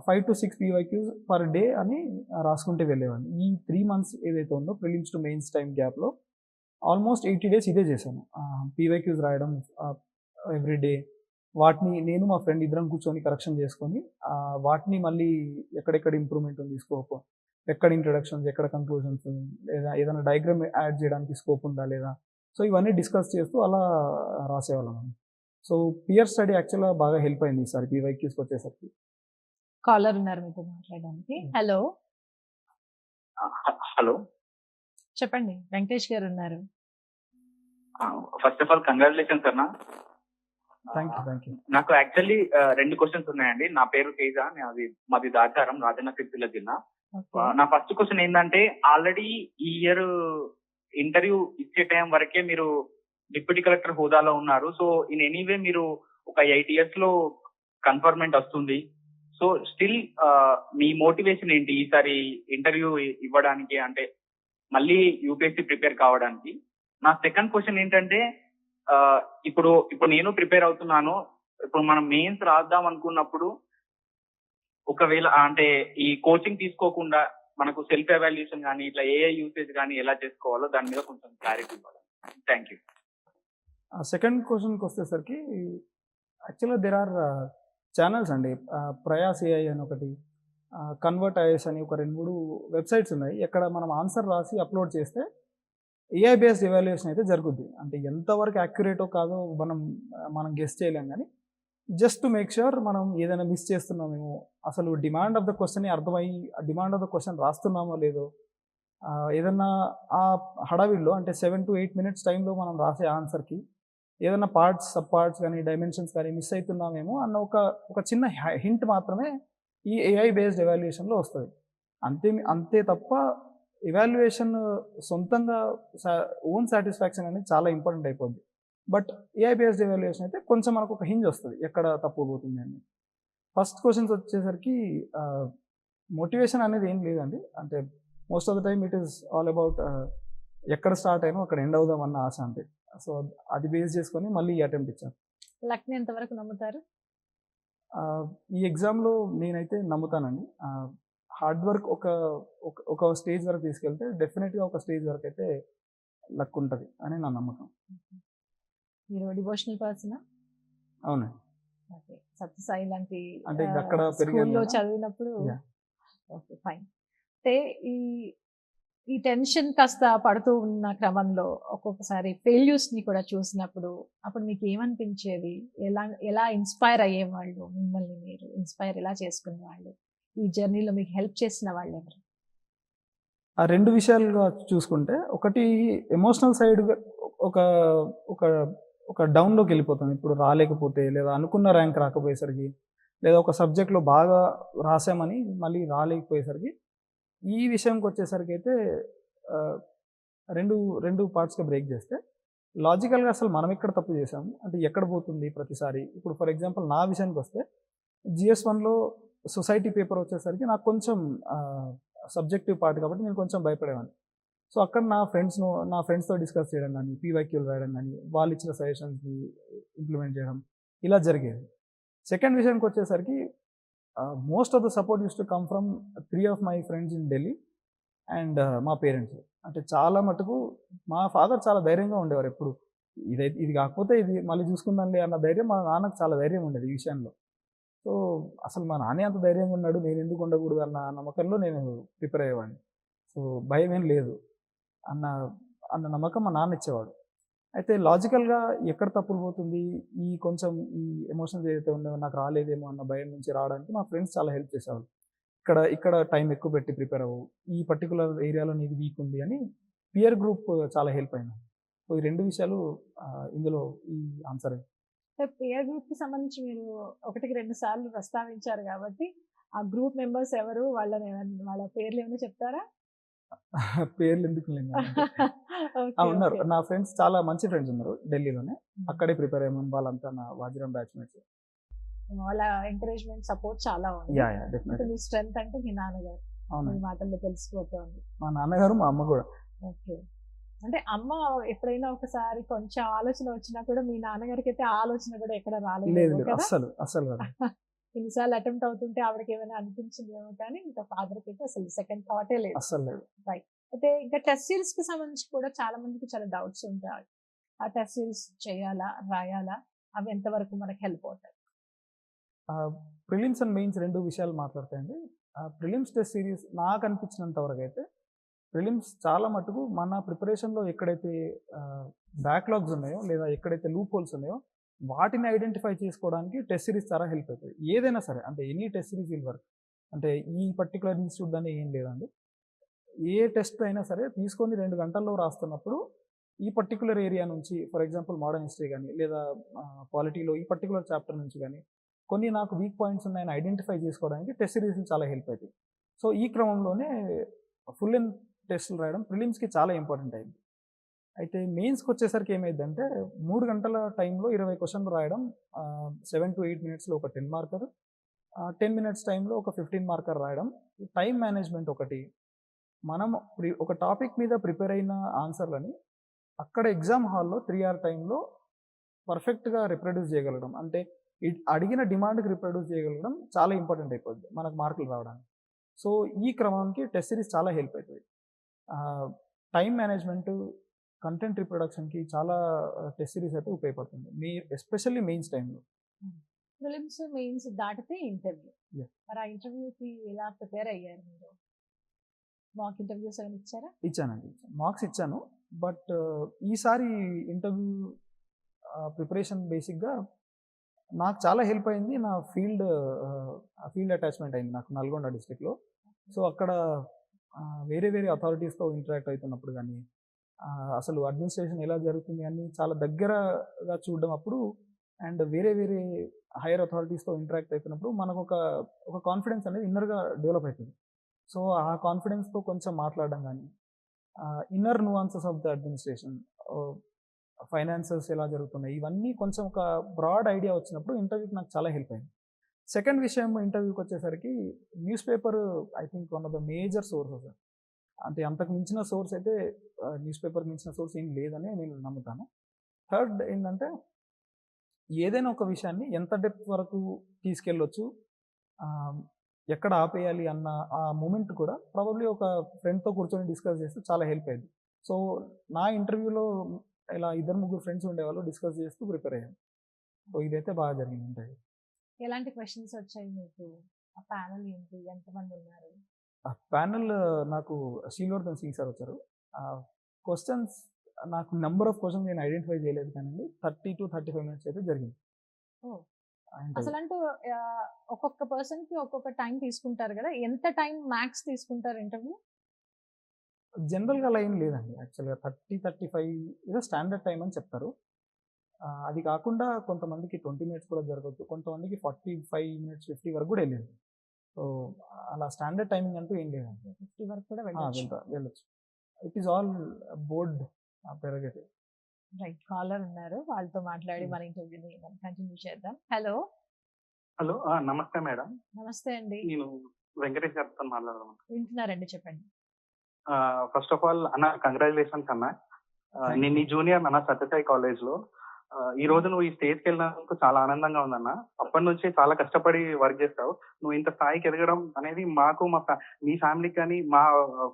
5 to 6 PYQs పర్ డే అని రాసుకుంటే వెళ్ళేవాడిని. ఈ 3 months ఏదైతే ఉందో ప్రిలిమ్స్ టు మెయిన్స్ టైం గ్యాప్లో ఆల్మోస్ట్ 80 days ఇదే చేశాను. PYQs రాయడం ఎవ్రీ డే, వాటిని నేను మా ఫ్రెండ్ ఇద్దరం కూర్చొని కరెక్షన్ చేసుకొని వాటిని మళ్ళీ ఎక్కడెక్కడ ఇంప్రూవ్మెంట్ ఉంది, స్కోప్ ఎక్కడ ఇంట్రడక్షన్స్, ఎక్కడ కంక్లూజన్స్, లేదా ఏదైనా డయాగ్రామ్ యాడ్ చేయడానికి స్కోప్ ఉందా లేదా, సో ఇవన్నీ డిస్కస్ చేస్తూ అలా రాసేవాళ్ళం. సో పియర్ స్టడీ యాక్చువల్గా బాగా హెల్ప్ అయింది ఈసారి PYQస్కి వచ్చేసరికి. కాలర్ ఉన్నారు మీతో మాట్లాడడానికి. హలో హలో, చెప్పండి, వెంకటేష్ గారు ఉన్నారు. ఫస్ట్ ఆఫ్ ఆల్ కంగ్రాచులేషన్స్ అన్న. Thank you. నాకు యాక్చువల్లీ 2 క్వశ్చన్స్ ఉన్నాయండి. నా పేరు తేజ, మాది దాచారం, రాజన్న సిరిసిల్ల జిల్లా. నా ఫస్ట్ క్వశ్చన్ ఏంటంటే, ఆల్రెడీ ఈ ఇయర్ ఇంటర్వ్యూ ఇచ్చే టైం వరకే మీరు డిప్యూటీ కలెక్టర్ హోదాలో ఉన్నారు. సో ఇన్ ఎనీవే మీరు ఒక 8 years లో కన్ఫర్మెంట్ వస్తుంది. సో స్టిల్ మీ మోటివేషన్ ఏంటి ఈసారి ఇంటర్వ్యూ ఇవ్వడానికి, అంటే మళ్ళీ UPSC ప్రిపేర్ కావడానికి? నా సెకండ్ క్వశ్చన్ ఏంటంటే, ఇప్పుడు నేను ప్రిపేర్ అవుతున్నాను. ఇప్పుడు మనం మెయిన్స్ రాద్దాం అనుకున్నప్పుడు ఒకవేళ అంటే ఈ కోచింగ్ తీసుకోకుండా మనకు సెల్ఫ్ ఎవాల్యుయేషన్ కానీ ఇట్లా AI యూసేజ్ కానీ ఎలా చేసుకోవాలో దాని మీద కొంచెం క్లారిటీ ఇవ్వాలి. Thank you. సెకండ్ క్వశ్చన్కి వచ్చేసరికి యాక్చువల్గా దేర్ ఆర్ ఛానల్స్ అండి. ప్రయాస్ AI అని ఒకటి, కన్వర్ట్ IAS అని ఒక 2-3 వెబ్సైట్స్ ఉన్నాయి. ఎక్కడ మనం ఆన్సర్ రాసి అప్లోడ్ చేస్తే AI బేస్డ్ ఎవాల్యుయేషన్ అయితే జరుగుద్ది. అంటే ఎంతవరకు యాక్యురేటో కాదో మనం గెస్ చేయలేం, కానీ జస్ట్ టు మేక్ ష్యూర్ మనం ఏదైనా మిస్ చేస్తున్నామేమో, అసలు డిమాండ్ ఆఫ్ ద క్వశ్చన్ అర్థమయ్యి డిమాండ్ ఆఫ్ ద క్వశ్చన్ రాస్తున్నామో లేదో, ఏదన్నా ఆ హడావిల్లో అంటే 7 to 8 minutes టైంలో మనం రాసే ఆన్సర్కి ఏదైనా పార్ట్స్, సబ్ పార్ట్స్ కానీ డైమెన్షన్స్ కానీ మిస్ అవుతున్నామేమో అన్న ఒక చిన్న హింట్ మాత్రమే ఈ AI బేస్డ్ ఎవాల్యుయేషన్లో వస్తుంది. అంతే తప్ప ఎవాల్యుయేషన్ సొంతంగా ఓన్ సాటిస్ఫాక్షన్ అనేది చాలా ఇంపార్టెంట్ అయిపోద్ది. బట్ AI బేస్డ్ ఎవాల్యుయేషన్ అయితే కొంచెం మనకు ఒక హింజ్ వస్తుంది ఎక్కడ తప్పు పోతుంది అని. ఫస్ట్ క్వశ్చన్స్ వచ్చేసరికి మోటివేషన్ అనేది ఏం లేదండి. అంటే most of the time it is all about ఎక్కడ స్టార్ట్ అయినా అక్కడ ఎండ్ అవుదామన్న ఆశ అంతే. సో అది బేస్ చేసుకొని మళ్ళీ ఈ అటెంప్ట్ ఇచ్చాను. లక్ని ఎంతవరకు నమ్ముతారు? ఈ ఎగ్జామ్లో నేనైతే నమ్ముతానండి. హార్డ్ వర్క్ ఒక స్టేజ్ వరకు తీసుకెళ్తే డెఫినెట్గా ఒక స్టేజ్ వరకు అయితే లక్ ఉంటుంది అని నా నమ్మకం. మీరు డివోషనల్ పర్సన్? అవునండి. ఓకే. సత్యసాయి లాంటి అంటే ఇంక అక్కడ పెరిగాను స్కూల్లో కదా. చదివినప్పుడు Yeah. Okay, fine. అంటే ఈ ఈ టెన్షన్ కాస్త పడుతూ ఉన్న క్రమంలో ఒక్కొక్కసారి ఫెయిల్యూర్స్ ని కూడా చూసినప్పుడు అప్పుడు మీకు ఏమనిపించేది? ఎలా ఇన్స్పైర్ అయ్యేవాళ్ళు? మిమ్మల్ని మీరు ఇన్స్పైర్ ఎలా చేసుకునేవాళ్ళు? ఈ జర్నీలో మీకు హెల్ప్ చేసిన వాళ్ళు ఎవరు? ఆ 2 విషయాలుగా చూసుకుంటే, ఒకటి ఎమోషనల్ సైడ్ ఒక ఒక ఒక డౌన్‌లోకి వెళ్ళిపోతాం. ఇప్పుడు రాలేకపోతే లేదా అనుకున్న ర్యాంక్ రాకపోయేసరికి, లేదా ఒక సబ్జెక్ట్‌లో బాగా రాసామని మళ్ళీ రాలేకపోయేసరికి, ఈ విషయంకొచ్చేసరికైతే ఆహ్, 2 పార్ట్స్‌గా బ్రేక్ చేస్తే, లాజికల్‌గా అసలు మనం ఎక్కడ తప్పు చేశాము? అంటే ఎక్కడ పోతుంది ప్రతిసారి? ఇప్పుడు ఫర్ ఎగ్జాంపుల్ నా విషయానికొస్తే, GS1లో సొసైటీ పేపర్ వచ్చేసరికి నాకు కొంచెం సబ్జెక్టివ్ పార్ట్ కాబట్టి నేను కొంచెం భయపడేవాడిని. సో, అక్కడ నా ఫ్రెండ్స్‌తో డిస్కస్ చేయడం గానీ, పీవైక్యూలు రాయడం గానీ, వాళ్ళు ఇచ్చిన సజెషన్స్‌ని ఇంప్లిమెంట్ చేయడం ఇలా జరిగేది. సెకండ్ విషయానికొచ్చేసరికి most of the support uses to come from 3 of my friends in Delhi and మా పేరెంట్స్. అంటే చాలా మటుకు మా ఫాదర్ చాలా ధైర్యంగా ఉండేవారు ఎప్పుడు. ఇది కాకపోతే ఇది మళ్ళీ చూసుకుందాంలే అన్న ధైర్యం మా నాన్నకు చాలా ధైర్యం ఉండేది ఈ విషయంలో. సో, అసలు మా నాన్నే అంత ధైర్యంగా ఉన్నాడు, నేనెందుకు ఉండకూడదు అన్న నమ్మకంలో నేను ప్రిపేర్ అయ్యేవాడిని. సో, భయమేం లేదు అన్న అన్న నమ్మకం మా నాన్న ఇచ్చేవాడు. అయితే లాజికల్‌గా ఎక్కడ తప్పులు పోతుంది, కొంచెం ఈ ఎమోషన్స్ ఏదైతే ఉన్నాయో నాకు రాలేదేమో అన్న భయం నుంచి రావడానికి మా ఫ్రెండ్స్ చాలా హెల్ప్ చేసేవాళ్ళు. ఇక్కడ టైం ఎక్కువ పెట్టి ప్రిపేర్ అవ్వు, ఈ పర్టిక్యులర్ ఏరియాలో నీది వీక్ ఉంది అని పియర్ గ్రూప్ చాలా హెల్ప్ అయింది. సో, ఈ 2 విషయాలు ఇందులో ఈ ఆన్సరే. పియర్ గ్రూప్ కి సంబంధించి మీరు 1-2 సార్లు ప్రస్తావించారు కాబట్టి ఆ గ్రూప్ మెంబర్స్ ఎవరు? వాళ్ళ పేర్లు ఏమైనా చెప్తారా? పేర్లు ఎందుకులేండి. ఉన్నారు. నా ఫ్రెండ్స్ చాలా మంచి ఫ్రెండ్స్ ఉన్నారు ఢిల్లీలోనే. అక్కడే ప్రిపేర్ అయ్యాము. వాళ్ళంతా నా వాజిరాం బ్యాచ్‌మేట్స్. వాళ్ళ ఎంకరేజ్‌మెంట్, సపోర్ట్ చాలా ఉంది. యాహ్! డెఫినెట్‌లీ. మీ స్ట్రెంగ్త్ అంటే మీ నాన్నగారు. మీ అవునండి. మాటల్లో తెలిసిపోతోంది. మా నాన్నగారు, మా అమ్మ గూడా. ఓకే. అంటే అమ్మ ఎప్పుడైనా ఒకసారి కొంచెం ఆలోచన వచ్చినా కూడా మీ నాన్నగారికైతే ఆ ఆలోచన కూడా ఎక్కడ లేదు. రాలేదేమో లేదు. కదా? అస్సలు కాదు. ఎన్నిసార్లు అటెంప్ట్ అవుతుంటే ఆవిడకేమైనా అనిపించిందేమో కానీ ఇంకా ఫాదర్‌కి అయితే అసలు సెకండ్ థాటే లేదు. అస్సలు లేదు. అయితే ఇంకా టెస్ట్ సిరీస్‌కి సంబంధించి కూడా చాలా మందికి చాలా డౌట్స్ ఉంటాయి. ఆ టెస్ట్ సిరీస్ చేయాలా? రాయాలా? అవి ఎంతవరకు మనకు హెల్ప్ అవుతాయి? ప్రిలిమ్స్ అండ్ మెయిన్స్ 2 విషయాలు మాట్లాడతాయండి. ప్రిలిమ్స్ టెస్ట్ సిరీస్ నాకు అనిపించినంత వరకైతే ప్రిలిమ్స్ చాలా మటుకు మన ప్రిపరేషన్‌లో ఎక్కడైతే బ్యాక్‌లాగ్స్ ఉన్నాయో లేదా ఎక్కడైతే లూప్ హోల్స్ ఉన్నాయో వాటిని ఐడెంటిఫై చేసుకోవడానికి టెస్ట్ సిరీస్ చాలా హెల్ప్ అవుతది. ఏదైనా సరే అంటే any test series will work. అంటే ఈ పర్టిక్యులర్ ఇన్‌స్టిట్యూట్ అని ఏం లేదండి. ఏ టెస్ట్ అయినా సరే తీసుకొని 2 గంటల్లో రాస్తున్నప్పుడు ఈ పర్టిక్యులర్ ఏరియా నుంచి ఫర్ ఎగ్జాంపుల్ మోడర్న్ హిస్టరీ గానీ లేదా పాలిటీలో ఈ పర్టిక్యులర్ చాప్టర్ నుంచి గానీ కొన్ని నాకు వీక్ పాయింట్స్ ఉన్నాయని ఐడెంటిఫై చేసుకోవడానికి టెస్ట్ సిరీస్‌లు చాలా హెల్ప్ అవుతాయి. సో, ఈ క్రమంలోనే ఫుల్ లెంగ్త్ టెస్టులు రాయడం ప్రిలిమ్స్‌కి చాలా ఇంపార్టెంట్ అయింది. అయితే మెయిన్స్‌కొచ్చేసరికి ఏమైద్దంటే 3 గంటల టైంలో 20 క్వెషన్‌లు రాయడం 7-8 మినిట్స్‌లో ఒక 10 మార్కర్, 10 మినిట్స్ టైంలో ఒక 15 మార్కర్ రాయడం. టైం మేనేజ్‌మెంట్ ఒకటి. మనం ఒక టాపిక్ మీద ప్రిపేర్ అయిన ఆన్సర్‌లని అక్కడ ఎగ్జామ్ హాల్‌లో 3 అవర్ టైంలో పర్ఫెక్ట్‌గా రిప్రొడ్యూస్ చేయగలగడం. అంటే అడిగిన డిమాండ్‌కి రిప్రొడ్యూస్ చేయగలగడం చాలా ఇంపార్టెంట్ అయిపోద్ది మనకు మార్కులు రావడానికి. సో, ఈ క్రమానికి టెస్ట్ సిరీస్ చాలా హెల్ప్ అవుతది. టైం మేనేజ్‌మెంట్, కంటెంట్ రిప్రొడక్షన్‌కి చాలా టెస్ట్ సిరీస్ అయితే ఉపయోగపడుతుంది. ఎస్పెషల్లీ మెయిన్స్ టైంలో. ప్రిలిమ్స్, మెయిన్స్ దాటితే ఇంటర్వ్యూ. Yeah. మరి ఆ ఇంటర్వ్యూకి ఎలా ప్రిపేర్ అయ్యారు మీరు? మాక్ ఇంటర్వ్యూస్ ఏమైనా ఇచ్చారా? ఇచ్చానండి. మార్క్స్ ఇచ్చాను. బట్ ఈసారి ఇంటర్వ్యూ ప్రిపరేషన్ బేసిక్‌గా నాకు చాలా హెల్ప్ అయింది. నా ఫీల్డ్ అటాచ్‌మెంట్ అయింది నాకు నల్గొండ డిస్ట్రిక్ట్‌లో. సో, అక్కడ వేరే అథారిటీస్‌తో ఇంటరాక్ట్ అవుతున్నప్పుడు గానీ, అసలు అడ్మినిస్ట్రేషన్ ఎలా జరుగుతుంది అని చాలా దగ్గరగా చూడడం అప్పుడు అండ్ వేరే హైయర్ అథారిటీస్‌తో ఇంటరాక్ట్ అవుతున్నప్పుడు మనకు ఒక కాన్ఫిడెన్స్ అనేది ఇన్నర్‌గా డెవలప్ అవుతుంది. సో, ఆ కాన్ఫిడెన్స్‌తో కొంచెం మాట్లాడడం గానీ, inner nuances of the administration, finances ఎలా జరుగుతున్నాయి, ఇవన్నీ కొంచెం ఒక బ్రాడ్ ఐడియా వచ్చినప్పుడు ఇంటర్వ్యూకి నాకు చాలా హెల్ప్ అయింది. సెకండ్ విషయం ఇంటర్వ్యూకి వచ్చేసరికి news paper I think one of the major sources. అంటే అంతకు మించిన సోర్స్ అయితే న్యూస్ పేపర్‌కి మించిన సోర్స్ ఏం లేదని నేను నమ్ముతాను. థర్డ్ ఏంటంటే ఏదైనా ఒక విషయాన్ని ఎంత డెప్త్ వరకు తీసుకెళ్ళొచ్చు, ఎక్కడ ఆపేయాలి అన్న ఆ మూమెంట్ కూడా ప్రాబబ్లీ ఒక ఫ్రెండ్తో కూర్చొని డిస్కస్ చేస్తే చాలా హెల్ప్ అయ్యింది. సో నా ఇంటర్వ్యూలో ఇలా 2-3 ఫ్రెండ్స్ ఉండేవాళ్ళు, డిస్కస్ చేస్తూ ప్రిపేర్ అయ్యాను. సో ఇదైతే బాగా జరిగింది ఇంటర్వ్యూ. ఎలాంటి క్వశ్చన్స్ వచ్చాయి మీకు? ఆ ప్యానెల్ ఏంటి? ఎంతమంది ఉన్నారు? ఆ ప్యానెల్ నాకు శ్రీవర్ధన్ సింగ్ సార్ వచ్చారు. క్వశ్చన్స్ నాకు నెంబర్ ఆఫ్ క్వశ్చన్స్ నేను ఐడెంటిఫై చేయలేదు కానీ 30-35 మినిట్స్ అయితే జరిగింది. ఓ. interview. అసలంటూ ఒక్కొక్క పర్సన్ కి ఒక్కొక్క టైం తీసుకుంటారు కదా, ఎంత టైం మ్యాక్స్ తీసుకుంటారు ఇంటర్వ్యూ? జనరల్గా అలా ఏం లేదండి. యాక్చువల్గా 30-35 ఏదో స్టాండర్డ్ టైం అని చెప్తారు. అది కాకుండా కొంతమందికి 20 మినిట్స్ కూడా జరగవచ్చు, కొంతమందికి 45 మినిట్స్ 50 వరకు కూడా వెళ్ళింది. సో అలా స్టాండర్డ్ టైమింగ్ అంటూ ఏం లేదండి. 50 వరకు కూడా వెళ్ళొచ్చు. వెళ్ళొచ్చు. It is all board prerogative. Right, caller ఉన్నారు, వాళ్ళతో మాట్లాడి మన ఇంటర్వ్యూని మనం కంటిన్యూ చేద్దాం. హలో. హలో, నమస్తే మేడం. నమస్తే అండి. నేను వెంకటేష్ గారితో మాట్లాడదాం. వింటున్నారండి, చెప్పండి. ఫస్ట్ ఆఫ్ ఆల్ అన్న, కంగ్రాచులేషన్స్ అన్న. నేను నీ జూనియర్ అన్న సత్యసాయి కాలేజ్ లో. ఈ రోజు నువ్వు ఈ స్టేజ్కి వెళ్ళినందుకు చాలా ఆనందంగా ఉందన్న. అప్పటి నుంచి చాలా కష్టపడి వర్క్ చేస్తావు. నువ్వు ఇంత స్థాయికి ఎదగడం అనేది మాకు, మీ ఫ్యామిలీకి కానీ, మా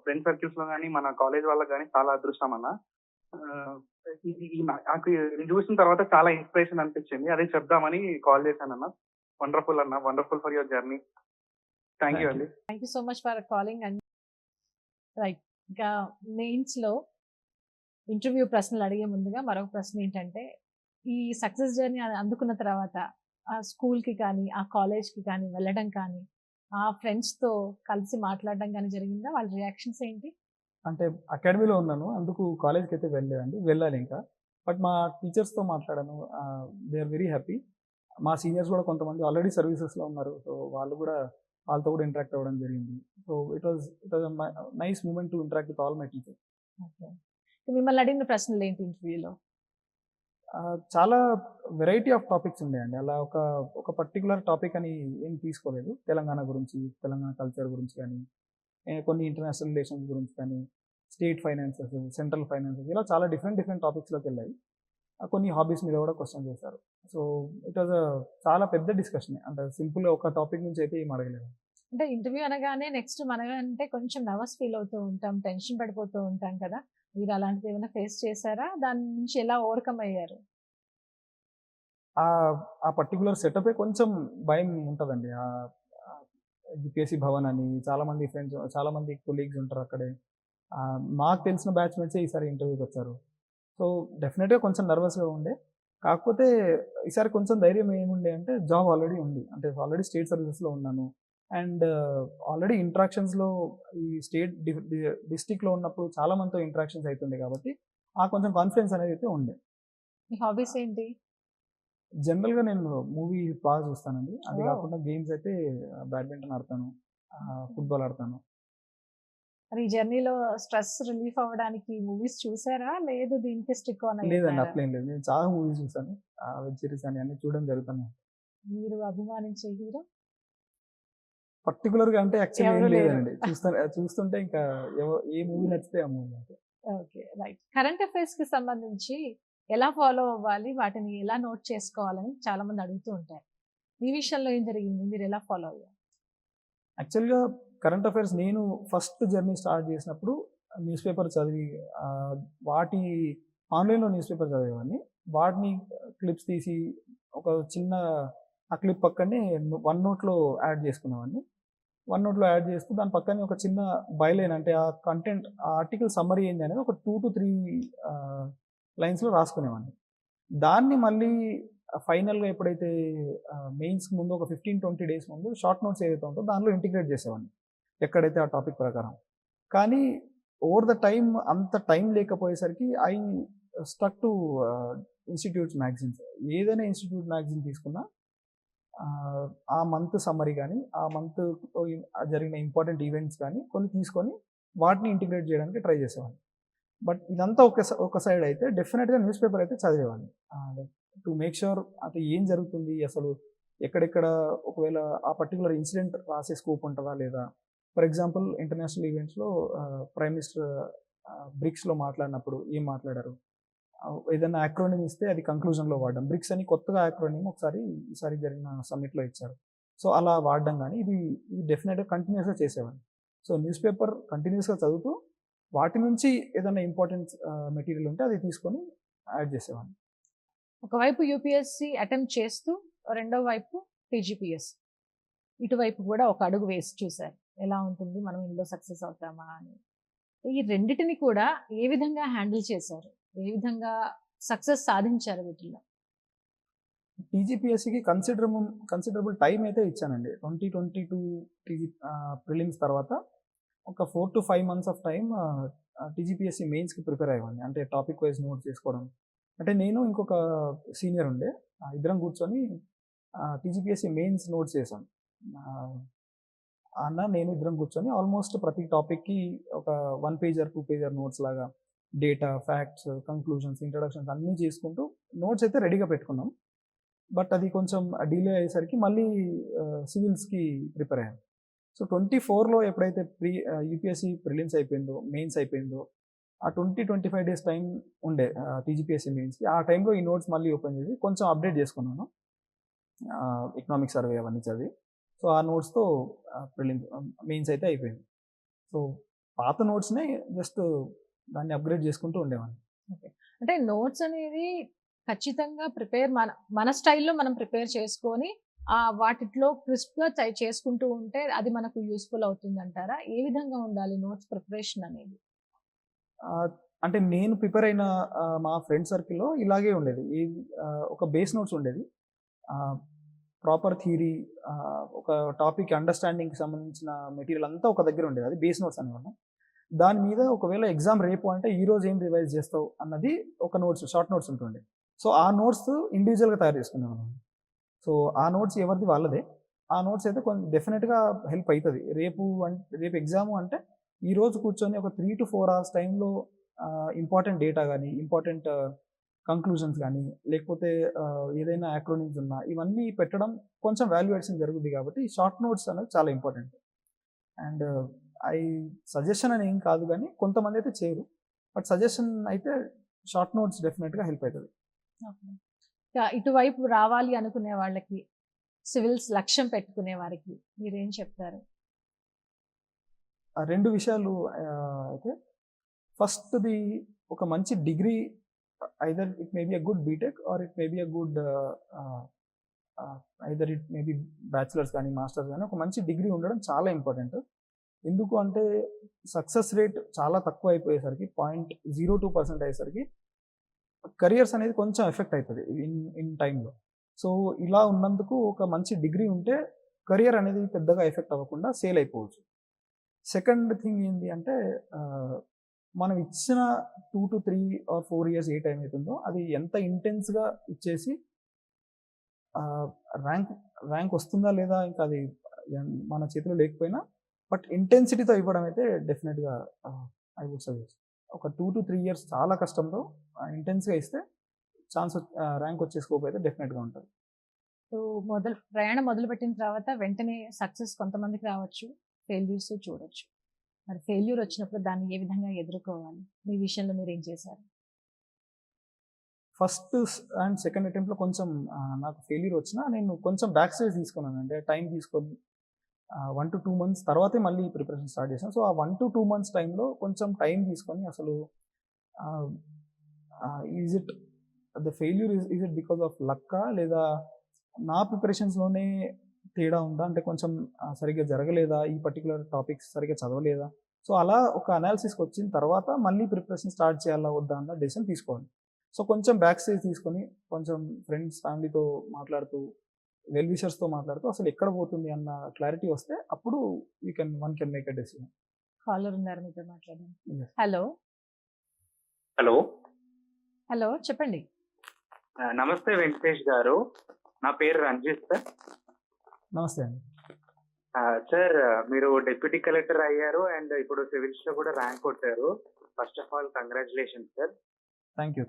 ఫ్రెండ్ సర్కిల్స్ లో కానీ, మన కాలేజ్ వాళ్ళకి కానీ చాలా అదృష్టం అన్న. నాకు ఇది చూసిన తర్వాత చాలా ఇన్స్పిరేషన్ అనిపించింది, అదే చెప్దామని కాల్ చేశాను అన్న. వండర్ఫుల్ అన్న, wonderful for your journey. Thank you అండి. Thank you so much for calling and right. ఇంకా మెయిన్స్ లో ఇంటర్వ్యూ ప్రశ్నలు అడిగే ముందుగా మరొక ప్రశ్న ఏంటంటే, ఈ సక్సెస్ జర్నీ అందుకున్న తర్వాత ఆ స్కూల్కి కానీ, ఆ కాలేజ్కి కానీ వెళ్ళడం కానీ, ఆ ఫ్రెండ్స్తో కలిసి మాట్లాడడం కానీ జరిగిందా? వాళ్ళ రియాక్షన్స్ ఏంటి? అంటే అకాడమీలో ఉన్నాను, అందుకు కాలేజ్కి అయితే వెళ్ళలేదండి, వెళ్ళాలి ఇంకా. బట్ మా టీచర్స్తో మాట్లాడాను, దే ఆర్ వెరీ హ్యాపీ. మా సీనియర్స్ కూడా కొంతమంది ఆల్రెడీ సర్వీసెస్లో ఉన్నారు, సో వాళ్ళతో కూడా ఇంటరాక్ట్ అవ్వడం జరిగింది. So it was nice moment to interact with all my teachers. Okay. మిమ్మల్ని అడిగిన ప్రశ్నలు ఏంటి ఇంటర్వ్యూలో? చాలా వెరైటీ ఆఫ్ టాపిక్స్ ఉన్నాయండి. అలా ఒక పర్టికులర్ టాపిక్ అని ఏం తీసుకోలేదు. తెలంగాణ గురించి, తెలంగాణ కల్చర్ గురించి కానీ, కొన్ని ఇంటర్నేషనల్ రిలేషన్స్ గురించి కానీ, స్టేట్ ఫైనాన్సెస్, సెంట్రల్ ఫైనాన్సెస్, ఇలా చాలా డిఫరెంట్ టాపిక్స్లోకి వెళ్ళాయి. కొన్ని హాబీస్ మీద కూడా క్వశ్చన్ చేశారు. సో ఇట్ వాజ్ చాలా పెద్ద డిస్కషన్. అంటే సింపుల్గా ఒక టాపిక్ నుంచి అయితే ఏం అడగలేదు. అంటే ఇంటర్వ్యూ అనగానే నెక్స్ట్ మనకంటే కొంచెం నర్వస్ ఫీల్ అవుతూ ఉంటాం, టెన్షన్ పడిపోతూ ఉంటాం కదా, మీరు అలాంటిది ఏమైనా ఫేస్ చేశారా? దాని నుంచి ఎలా ఓవర్కమ్ అయ్యారు? ఆ పర్టికులర్ సెటప్ కొంచెం భయం ఉంటుందండి. యూపీఎస్సీ భవన్ అని చాలామంది ఫ్రెండ్స్, చాలామంది కొలీగ్స్ ఉంటారు అక్కడే. మాకు తెలిసిన బ్యాచ్మేట్సే ఈసారి ఇంటర్వ్యూకి వచ్చారు. సో డెఫినెట్గా కొంచెం నర్వస్గా ఉండే. కాకపోతే ఈసారి కొంచెం ధైర్యం ఏముండే అంటే, జాబ్ ఆల్రెడీ ఉంది, అంటే ఆల్రెడీ స్టేట్ సర్వీసెస్లో ఉన్నాను, అండ్ ఆల్రెడీ ఇంట్రాక్షన్స్లో ఈ స్టేట్ డిస్టిక్లో ఉన్నప్పుడు చాలా మందితో ఇంట్రాక్షన్స్ అవుతుంది కాబట్టి కొంచెం కాన్ఫిడెన్స్ అనేది అయితే ఉండే. మీ హాబీస్ ఏంటి? జనరల్గా నేను మూవీ బాగా చూస్తానండి. అది కాకుండా గేమ్స్ అయితే బ్యాడ్మింటన్ ఆడతాను, ఫుట్బాల్ ఆడతాను. మరి ఈ జర్నీలో స్ట్రెస్ రిలీఫ్ అవ్వడానికి మూవీస్ చూసారా, లేదు దీనికి స్టిక్ ఆన్ లేదండి, అయ్యారా? అట్లేం లేదు. నేను చాలా మూవీస్ చూసాను, వెబ్ సిరీస్ అని అన్ని చూడడం జరుగుతున్నాయి. మీరు అభిమానించే హీరో పర్టికులర్గా అంటే యాక్చువల్లీ ఏం ఎవరు లేరు. లేదండి. చూస్తుంటే ఇంకా ఏ మూవీ నచ్చితే ఆ మూవీ అంటే. Okay, right. కరెంట్ అఫైర్స్ కి సంబంధించి ఎలా ఫాలో అవ్వాలి, వాటిని ఎలా నోట్ చేసుకోవాలని చాలా మంది అడుగుతూ ఉంటారు. మీ విషయంలో ఏం జరిగింది, మీరు ఎలా ఫాలో అయ్యారు? యాక్చువల్గా కరెంట్ అఫైర్స్ నేను ఫస్ట్ జర్నీ స్టార్ట్ చేసినప్పుడు న్యూస్ పేపర్ చదివి, ఆన్లైన్లో న్యూస్ పేపర్ చదివేవాడిని. వాటిని క్లిప్స్ తీసి ఒక చిన్న ఆ క్లిప్ పక్కనే వన్ నోట్లో యాడ్ చేసుకునేవాడిని. వన్ నోట్లో యాడ్ చేస్తూ దాని పక్కనే ఒక చిన్న బైలైన్, అంటే ఆ కంటెంట్, ఆ ఆర్టికల్ సమ్మరీ ఏంది అనేది ఒక 2 to 3 లైన్స్లో రాసుకునేవాడిని. దాన్ని మళ్ళీ ఫైనల్గా ఎప్పుడైతే మెయిన్స్కి ముందు ఒక 15-20 డేస్ ముందు షార్ట్ నోట్స్ ఏదైతే ఉంటుందో దానిలో ఇంటిగ్రేట్ చేసేవాడిని, ఎక్కడైతే ఆ టాపిక్ ప్రకారం. కానీ ఓవర్ ద టైం అంత టైం లేకపోయేసరికి I stuck to institutes magazines. ఏదైనా ఇన్స్టిట్యూట్ మ్యాగజైన్ తీసుకున్నా ఆ మంత్ సమ్మరీ కానీ, ఆ మంత్ జరిగిన ఇంపార్టెంట్ ఈవెంట్స్ కానీ కొన్ని తీసుకొని వాటిని ఇంటిగ్రేట్ చేయడానికి ట్రై చేసేవాడిని. బట్ ఇదంతా ఒక సైడ్ అయితే డెఫినెట్గా న్యూస్ పేపర్ అయితే చదివేవాడిని, టు మేక్ ష్యూర్ అంటే ఏం జరుగుతుంది అసలు, ఎక్కడెక్కడ ఒకవేళ ఆ పర్టికులర్ ఇన్సిడెంట్ రాసే స్కోప్ ఉంటుందా లేదా. ఫర్ ఎగ్జాంపుల్ ఇంటర్నేషనల్ ఈవెంట్స్లో ప్రైమ్ మినిస్టర్ బ్రిక్స్లో మాట్లాడినప్పుడు ఏం మాట్లాడారు, ఏదైనా యాక్రోనిమ్ ఇస్తే అది కంక్లూజన్లో వాడడం. బ్రిక్స్ అని కొత్తగా యాక్రోనిమ్ ఈసారి జరిగిన సమ్మిట్లో ఇచ్చారు. సో అలా వాడడం కానీ ఇది డెఫినెట్గా కంటిన్యూస్గా చేసేవాడిని. సో న్యూస్ పేపర్ కంటిన్యూస్గా చదువుతూ వాటి నుంచి ఏదైనా ఇంపార్టెంట్ మెటీరియల్ ఉంటే అది తీసుకొని యాడ్ చేసేవాడిని. ఒకవైపు యూపీఎస్సి అటెంప్ట్ చేస్తూ రెండో వైపు టీజీపీఎస్ ఇటువైపు కూడా ఒక అడుగు వేసి చూశారు ఎలా ఉంటుంది, మనం ఇందులో సక్సెస్ అవుతామా అని. ఈ రెండిటిని కూడా ఏ విధంగా హ్యాండిల్ చేశారు, ఏ విధంగా సక్సెస్ సాధించారు వీటిల్లో? టీజీపీఎస్సికి కన్సిడరబుల్ టైం అయితే ఇచ్చానండి. 2022 ప్రిలిమ్స్ తర్వాత ఒక 4 to 5 months of time TGPSC మెయిన్స్కి ప్రిపేర్ అయ్యేవాడిని. అంటే టాపిక్ వైజ్ నోట్ చేసుకోవడం. అంటే నేను ఇంకొక సీనియర్ ఉండే, ఇద్దరం కూర్చొని టీజీపీఎస్సి మెయిన్స్ నోట్స్ చేశాను. అన్న నేను ఇద్దరం కూర్చొని ఆల్మోస్ట్ ప్రతి టాపిక్కి ఒక 1 పేజర్ 2 పేజర్ నోట్స్ లాగా డేటా, ఫ్యాక్ట్స్, కంక్లూజన్స్, ఇంట్రడక్షన్స్ అన్నీ చేసుకుంటూ నోట్స్ అయితే రెడీగా పెట్టుకున్నాం. బట్ అది కొంచెం డిలే అయ్యేసరికి మళ్ళీ సివిల్స్కి ప్రిపేర్ అయ్యాను. సో 24లో ఎప్పుడైతే యూపీఎస్సి ప్రిలిమ్స్ అయిపోయిందో, మెయిన్స్ అయిపోయిందో, ఆ 20-25 డేస్ టైం ఉండే టీజీపీఎస్సి మెయిన్స్కి. ఆ టైంలో ఈ నోట్స్ మళ్ళీ ఓపెన్ చేసి కొంచెం అప్డేట్ చేసుకున్నాను, ఎకనామిక్ సర్వే అవన్నీ చదివి. సో ఆ నోట్స్తో ప్రిలిమ్స్ మెయిన్స్ అయితే అయిపోయింది. సో పాత నోట్స్నే జస్ట్ దాన్ని అప్గ్రేడ్ చేసుకుంటూ ఉండేవాడిని. అంటే నోట్స్ అనేది ఖచ్చితంగా మన స్టైల్లో మనం ప్రిపేర్ చేసుకొని వాటిలో క్రిస్ప్గా చేసుకుంటూ ఉంటే అది మనకు యూస్ఫుల్ అవుతుంది అంటారా? ఏ విధంగా ఉండాలి నోట్స్ ప్రిపరేషన్ అనేది? అంటే నేను ప్రిపేర్ అయిన మా ఫ్రెండ్ సర్కిల్లో ఇలాగే ఉండేది. ఒక బేస్ నోట్స్ ఉండేది, ప్రాపర్ థియరీ, ఒక టాపిక్ అండర్స్టాండింగ్కి సంబంధించిన మెటీరియల్ అంతా ఒక దగ్గర ఉండేది. అది బేస్ నోట్స్ అనేవాళ్ళం. దాని మీద ఒకవేళ ఎగ్జామ్ రేపు అంటే ఈ రోజు ఏం రివైజ్ చేస్తావు అన్నది ఒక నోట్స్, షార్ట్ నోట్స్ ఉంటుండే. సో ఆ నోట్స్ ఇండివిజువల్గా తయారు చేసుకునేవాళ్ళం. సో ఆ నోట్స్ ఎవరిది వాళ్ళదే. ఆ నోట్స్ అయితే కొంచెం డెఫినెట్గా హెల్ప్ అవుతుంది. రేపు ఎగ్జాము అంటే ఈ రోజు కూర్చొని ఒక 3 to 4 hours టైంలో ఇంపార్టెంట్ డేటా కానీ, ఇంపార్టెంట్ కంక్లూజన్స్ కానీ, లేకపోతే ఏదైనా యాక్రోనిమ్స్ ఉన్నా ఇవన్నీ పెట్టడం కొంచెం వాల్యుయేషన్ జరుగుతుంది. కాబట్టి షార్ట్ నోట్స్ అనేది చాలా ఇంపార్టెంట్. అండ్ సజెషన్ అని ఏం కాదు కానీ కొంతమంది అయితే చేయరు, బట్ సజెషన్ అయితే షార్ట్ నోట్స్ డెఫినెట్గా హెల్ప్ అవుతుంది. ఇటువైపు రావాలి అనుకునే వాళ్ళకి, సివిల్స్ లక్ష్యం పెట్టుకునే వారికి మీరేం చెప్తారు? రెండు విషయాలు అయితే, ఫస్ట్ది ఒక మంచి degree, either it may be a good BTech or it may be a good either it may be bachelors కానీ మాస్టర్స్ కానీ ఒక మంచి డిగ్రీ ఉండడం చాలా ఇంపార్టెంట్. ఎందుకు అంటే సక్సెస్ రేట్ చాలా తక్కువ అయిపోయేసరికి 0.02% అయ్యేసరికి కెరియర్స్ అనేది కొంచెం ఎఫెక్ట్ అవుతుంది ఇన్ టైంలో. సో ఇలా ఉన్నందుకు ఒక మంచి డిగ్రీ ఉంటే కెరియర్ అనేది పెద్దగా ఎఫెక్ట్ అవ్వకుండా సేల్ అయిపోవచ్చు. సెకండ్ థింగ్ ఏంటి అంటే మనం ఇచ్చిన 2 to 3 or 4 years A time అవుతుందో అది ఎంత ఇంటెన్స్గా ఇచ్చేసి ర్యాంక్ వస్తుందా లేదా ఇంకా అది మన చేతిలో లేకపోయినా, బట్ ఇంటెన్సిటీతో ఇవ్వడం అయితే డెఫినెట్గా ఐ వుడ్ సజెస్ట్. ఒక 2 to 3 years చాలా కష్టంతో ఇంటెన్స్గా ఇస్తే ఛాన్స్ ర్యాంక్ వచ్చే స్కోప్ అయితే డెఫినెట్గా ఉంటుంది. సో ప్రయాణం మొదలుపెట్టిన తర్వాత వెంటనే సక్సెస్ కొంతమందికి రావచ్చు, ఫెయిల్యూర్స్ చూడొచ్చు. మరి ఫెయిల్యూర్ వచ్చినప్పుడు దాన్ని ఏ విధంగా ఎదుర్కోవాలి? మీ విషయంలో మీరు ఏం చేశారు? ఫస్ట్ అండ్ సెకండ్ అటెంప్ట్లో కొంచెం నాకు ఫెయిల్యూర్ వచ్చినా నేను కొంచెం బ్యాక్ స్టేజ్ తీసుకున్నాను. అంటే టైం తీసుకొని 1 to 2 months తర్వాతే మళ్ళీ ప్రిపరేషన్ స్టార్ట్ చేశాను. సో ఆ 1 to 2 months టైంలో కొంచెం టైం తీసుకొని అసలు is it the failure is it because of లక్కా, లేదా నా ప్రిపరేషన్స్లోనే తేడా ఉందా, అంటే కొంచెం సరిగ్గా జరగలేదా, ఈ పర్టికులర్ టాపిక్స్ సరిగ్గా చదవలేదా. సో అలా ఒక అనాలిసిస్కి వచ్చిన తర్వాత మళ్ళీ ప్రిపరేషన్ స్టార్ట్ చేయాలా వద్దా అన్న డెసిషన్ తీసుకోవాలి. సో కొంచెం బ్యాక్ స్టేజ్ తీసుకొని కొంచెం ఫ్రెండ్స్, ఫ్యామిలీతో మాట్లాడుతూ, వెల్ విషర్స్తో మాట్లాడుతూ అసలు ఎక్కడ పోతుంది అన్న క్లారిటీ వస్తే అప్పుడు one can make a decision. Caller ఉన్నారు, మీతో మాట్లాడండి. హలో హలో హలో చెప్పండి. నమస్తే వెంకటేష్ గారు, నా పేరు రంజిత్ సార్. నమస్తే అండి. సార్, మీరు డిప్యూటీ కలెక్టర్ అయ్యారు అండ్ ఇప్పుడు సివిల్స్ లో కూడా ర్యాంక్ కొట్టారు. First of all congratulations sir. Thank you.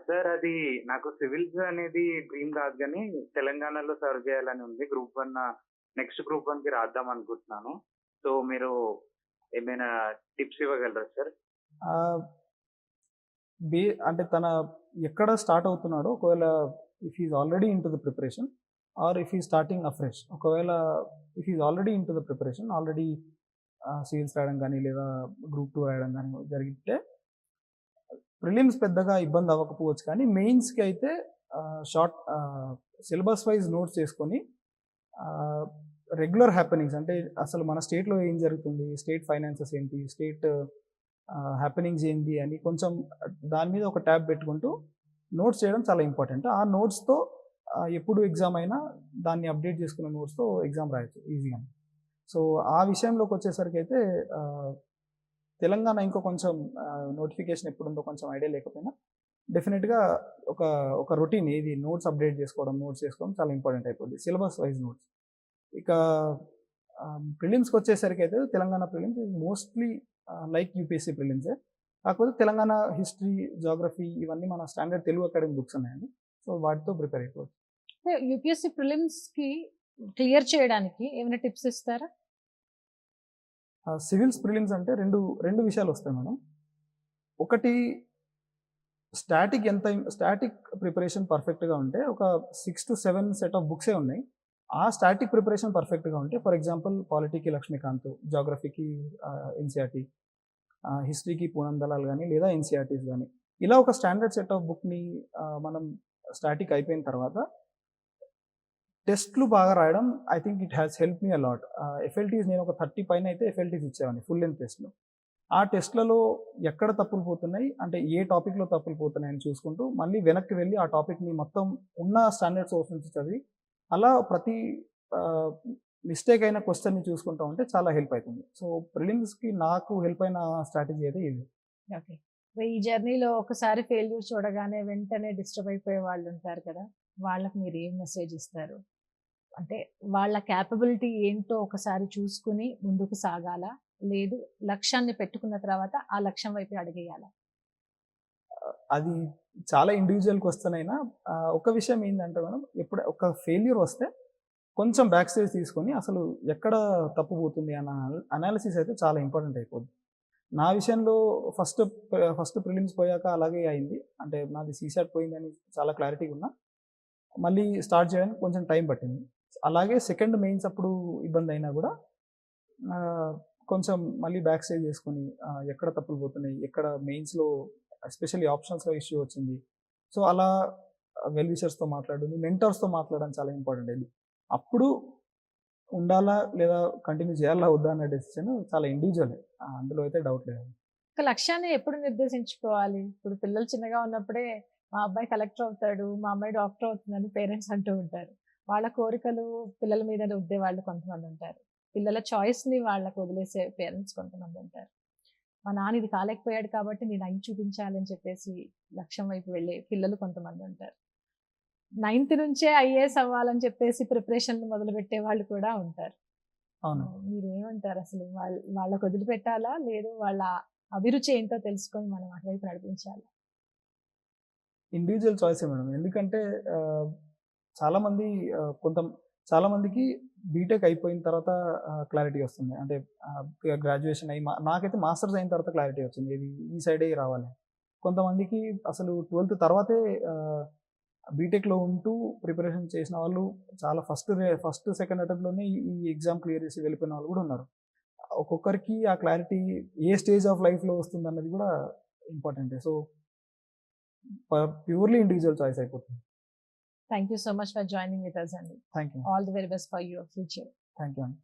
Sir, అది నాకు సివిల్స్ అనేది డ్రీమ్ కాదు కానీ తెలంగాణలో సర్వ్ చేయాలని ఉంది. నెక్స్ట్ గ్రూప్ 1కి రాద్దాం అనుకుంటున్నాను. సో మీరు ఏమైనా టిప్స్ ఇవ్వగలరా సార్? అంటే తన ఎక్కడ స్టార్ట్ అవుతున్నాడో, ఒకవేళ if is already into the preparation, or if he starting afresh. ఒకవేళ if is already into the preparation, already civils రాయడం కానీ లేదా గ్రూప్ 2 రాయడం కానీ జరిగితే ప్రిలిమ్స్ పెద్దగా ఇబ్బంది అవ్వకపోవచ్చు, కానీ మెయిన్స్కి అయితే షార్ట్ సిలబస్ వైజ్ నోట్స్ చేసుకొని రెగ్యులర్ హ్యాపెనింగ్స్, అంటే అసలు మన స్టేట్లో ఏం జరుగుతుంది, స్టేట్ ఫైనాన్సెస్ ఏంటి, స్టేట్ హ్యాపెనింగ్స్ ఏంటి అని కొంచెం దాని మీద ఒక ట్యాబ్ పెట్టుకుంటూ నోట్స్ చేయడం చాలా ఇంపార్టెంట్. ఆ నోట్స్తో ఎప్పుడు ఎగ్జామ్ అయినా దాన్ని అప్డేట్ చేసుకున్న నోట్స్తో ఎగ్జామ్ రాయొచ్చు ఈజీగా. సో ఆ విషయంలోకి వచ్చేసరికి అయితే తెలంగాణ ఇంకో కొంచెం నోటిఫికేషన్ ఎప్పుడుందో కొంచెం ఐడియా లేకపోయినా డెఫినెట్గా ఒక రొటీన్ ఏది నోట్స్ అప్డేట్ చేసుకోవడం, నోట్స్ చేసుకోవడం చాలా ఇంపార్టెంట్ అయిపోద్ది, సిలబస్ వైజ్ నోట్స్. ఇక ప్రిలిమ్స్కి వచ్చేసరికి అయితే Telangana prelims is mostly like UPSC ప్రిలిమ్సే, కాకపోతే తెలంగాణ హిస్టరీ, జాగ్రఫీ ఇవన్నీ మన స్టాండర్డ్ తెలుగు అకాడమీ బుక్స్ ఉన్నాయండి. సో వాటితో ప్రిపేర్ అయిపోవచ్చు. యూపీఎస్సీ ప్రిలిమ్స్కి క్లియర్ చేయడానికి ఏమైనా టిప్స్ ఇస్తారా? సివిల్స్ ప్రిలిమ్స్ అంటే రెండు విషయాలు వస్తాయి మేడం. ఒకటి స్టాటిక్ ప్రిపరేషన్ పర్ఫెక్ట్గా ఉంటే ఒక 6 to 7 సెట్ ఆఫ్ బుక్సే ఉన్నాయి. ఆ స్టాటిక్ ప్రిపరేషన్ పర్ఫెక్ట్గా ఉంటే, ఫర్ ఎగ్జాంపుల్ పాలిటీకి లక్ష్మీకాంత్, జాగ్రఫీకి ఎన్సీఆర్టీ, హిస్టరీకి పూనం దళాల్ కానీ లేదా ఎన్సీఆర్టీస్ కానీ, ఇలా ఒక స్టాండర్డ్ సెట్ ఆఫ్ బుక్ని మనం స్టాటిక్ అయిపోయిన తర్వాత టెస్ట్లు బాగా రాయడం, I think it has help me a lot. ఎఫ్ఎల్టీస్ నేను ఒక 30 పైన అయితే ఎఫ్ఎల్టీస్ ఇచ్చేవాడిని ఫుల్ లెంత్ టెస్ట్లో. ఆ టెస్ట్లలో ఎక్కడ తప్పులు పోతున్నాయి, అంటే ఏ టాపిక్లో తప్పులు పోతున్నాయని చూసుకుంటూ మళ్ళీ వెనక్కి వెళ్ళి ఆ టాపిక్ని మొత్తం ఉన్న స్టాండర్డ్ సోర్స్ నుంచి చదివి అలా ప్రతి మిస్టేక్ అయిన క్వశ్చన్ని చూసుకుంటూ ఉంటే చాలా హెల్ప్ అవుతుంది. సో ప్రిలిమ్స్కి నాకు హెల్ప్ అయిన స్ట్రాటజీ అయితే ఇది. ఓకే. ఈ జర్నీలో ఒకసారి ఫెయిల్యూర్ చూడగానే వెంటనే డిస్టర్బ్ అయిపోయే వాళ్ళు ఉంటారు కదా, వాళ్ళకి మీరు ఏం మెసేజ్ ఇస్తారు? అంటే వాళ్ళ క్యాపబిలిటీ ఏంటో ఒకసారి చూసుకుని ముందుకు సాగాలా, లేదు లక్ష్యాన్ని పెట్టుకున్న తర్వాత ఆ లక్ష్యం వైపు అడిగేయాలా? అది చాలా ఇండివిజువల్ క్వశ్చన్ అయినా ఒక విషయం ఏంటంటే మేడం, ఎప్పుడు ఒక ఫెయిల్యూర్ వస్తే కొంచెం బ్యాక్ స్టేజ్ తీసుకొని అసలు ఎక్కడ తప్పు పోతుంది అన్న అనాలిసిస్ అయితే చాలా ఇంపార్టెంట్ అయిపోద్ది. నా విషయంలో ఫస్ట్ ప్రిలిమ్స్ పోయాక అలాగే అయింది. అంటే నాది సీసాట్ పోయిందని చాలా క్లారిటీగా ఉన్నా, మళ్ళీ స్టార్ట్ చేయడానికి కొంచెం టైం పట్టింది. అలాగే సెకండ్ మెయిన్స్ అప్పుడు ఇబ్బంది అయినా కూడా కొంచెం మళ్ళీ బ్యాక్ స్టేజ్ చేసుకొని ఎక్కడ తప్పులు పోతున్నాయి, ఎక్కడ మెయిన్స్లో ఎస్పెషల్లీ ఆప్షన్స్లో ఇష్యూ వచ్చింది, సో అలా వెల్ విషర్స్తో మాట్లాడు, మెంటర్స్తో మాట్లాడడం చాలా ఇంపార్టెంట్. అది అప్పుడు ఉండాలా లేదా కంటిన్యూ చేయాలా వద్దా అనే డెసిషన్ చాలా ఇండివిజువల్, అందులో అయితే డౌట్ లేదు. ఒక లక్ష్యాన్ని ఎప్పుడు నిర్దేశించుకోవాలి? ఇప్పుడు పిల్లలు చిన్నగా ఉన్నప్పుడే మా అబ్బాయి కలెక్టర్ అవుతాడు, మా అమ్మాయి డాక్టర్ అవుతుందని పేరెంట్స్ అంటూ ఉంటారు. వాళ్ళ కోరికలు పిల్లల మీద రుద్దే వాళ్ళు కొంతమంది ఉంటారు, పిల్లల చాయిస్ని వాళ్ళకు వదిలేసే పేరెంట్స్ కొంతమంది ఉంటారు. మా నాన్న ఇది కాలేకపోయాడు కాబట్టి నేను అయి చూపించాలని చెప్పేసి లక్ష్యం వైపు వెళ్ళే పిల్లలు కొంతమంది ఉంటారు. 9th నుంచే ఐఏఎస్ అవ్వాలని చెప్పేసి ప్రిపరేషన్లు మొదలు పెట్టే వాళ్ళు కూడా ఉంటారు. అవును. మీరు ఏమంటారు అసలు? వాళ్ళకు వదిలిపెట్టాలా, లేదు వాళ్ళ అభిరుచి ఏంటో తెలుసుకొని మనం అటువైపు నడిపించాలి? ఇండివిజువల్ చాయిసే మేడం. ఎందుకంటే చాలామంది చాలామందికి బీటెక్ అయిపోయిన తర్వాత క్లారిటీ వస్తుంది. అంటే గ్రాడ్యుయేషన్ అయ్యి నాకైతే మాస్టర్స్ అయిన తర్వాత క్లారిటీ వచ్చింది, ఇది ఈ సైడే రావాలి. కొంతమందికి అసలు 12th తర్వాతే బీటెక్లో ఉంటూ ప్రిపరేషన్ చేసిన వాళ్ళు చాలా ఫస్ట్ సెకండ్ అటెంప్ట్లోనే ఈ ఎగ్జామ్ క్లియర్ చేసి వెళ్ళిపోయిన వాళ్ళు కూడా ఉన్నారు. ఒక్కొక్కరికి ఆ క్లారిటీ ఏ స్టేజ్ ఆఫ్ లైఫ్లో వస్తుంది అన్నది కూడా ఇంపార్టెంటే. సో ప్యూర్లీ ఇండివిజువల్ చాయిస్ అయిపోతుంది. Thank you so much for joining with us అండి. Thank you. All the very best for your future. Thank you అండి.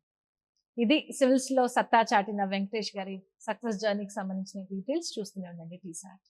ఇది సివిల్స్ లో సత్తా చాటిన వెంకటేష్ గారి సక్సెస్ జర్నీకి సంబంధించిన డీటెయిల్స్. చూస్తూనే ఉండండి టీసాట్.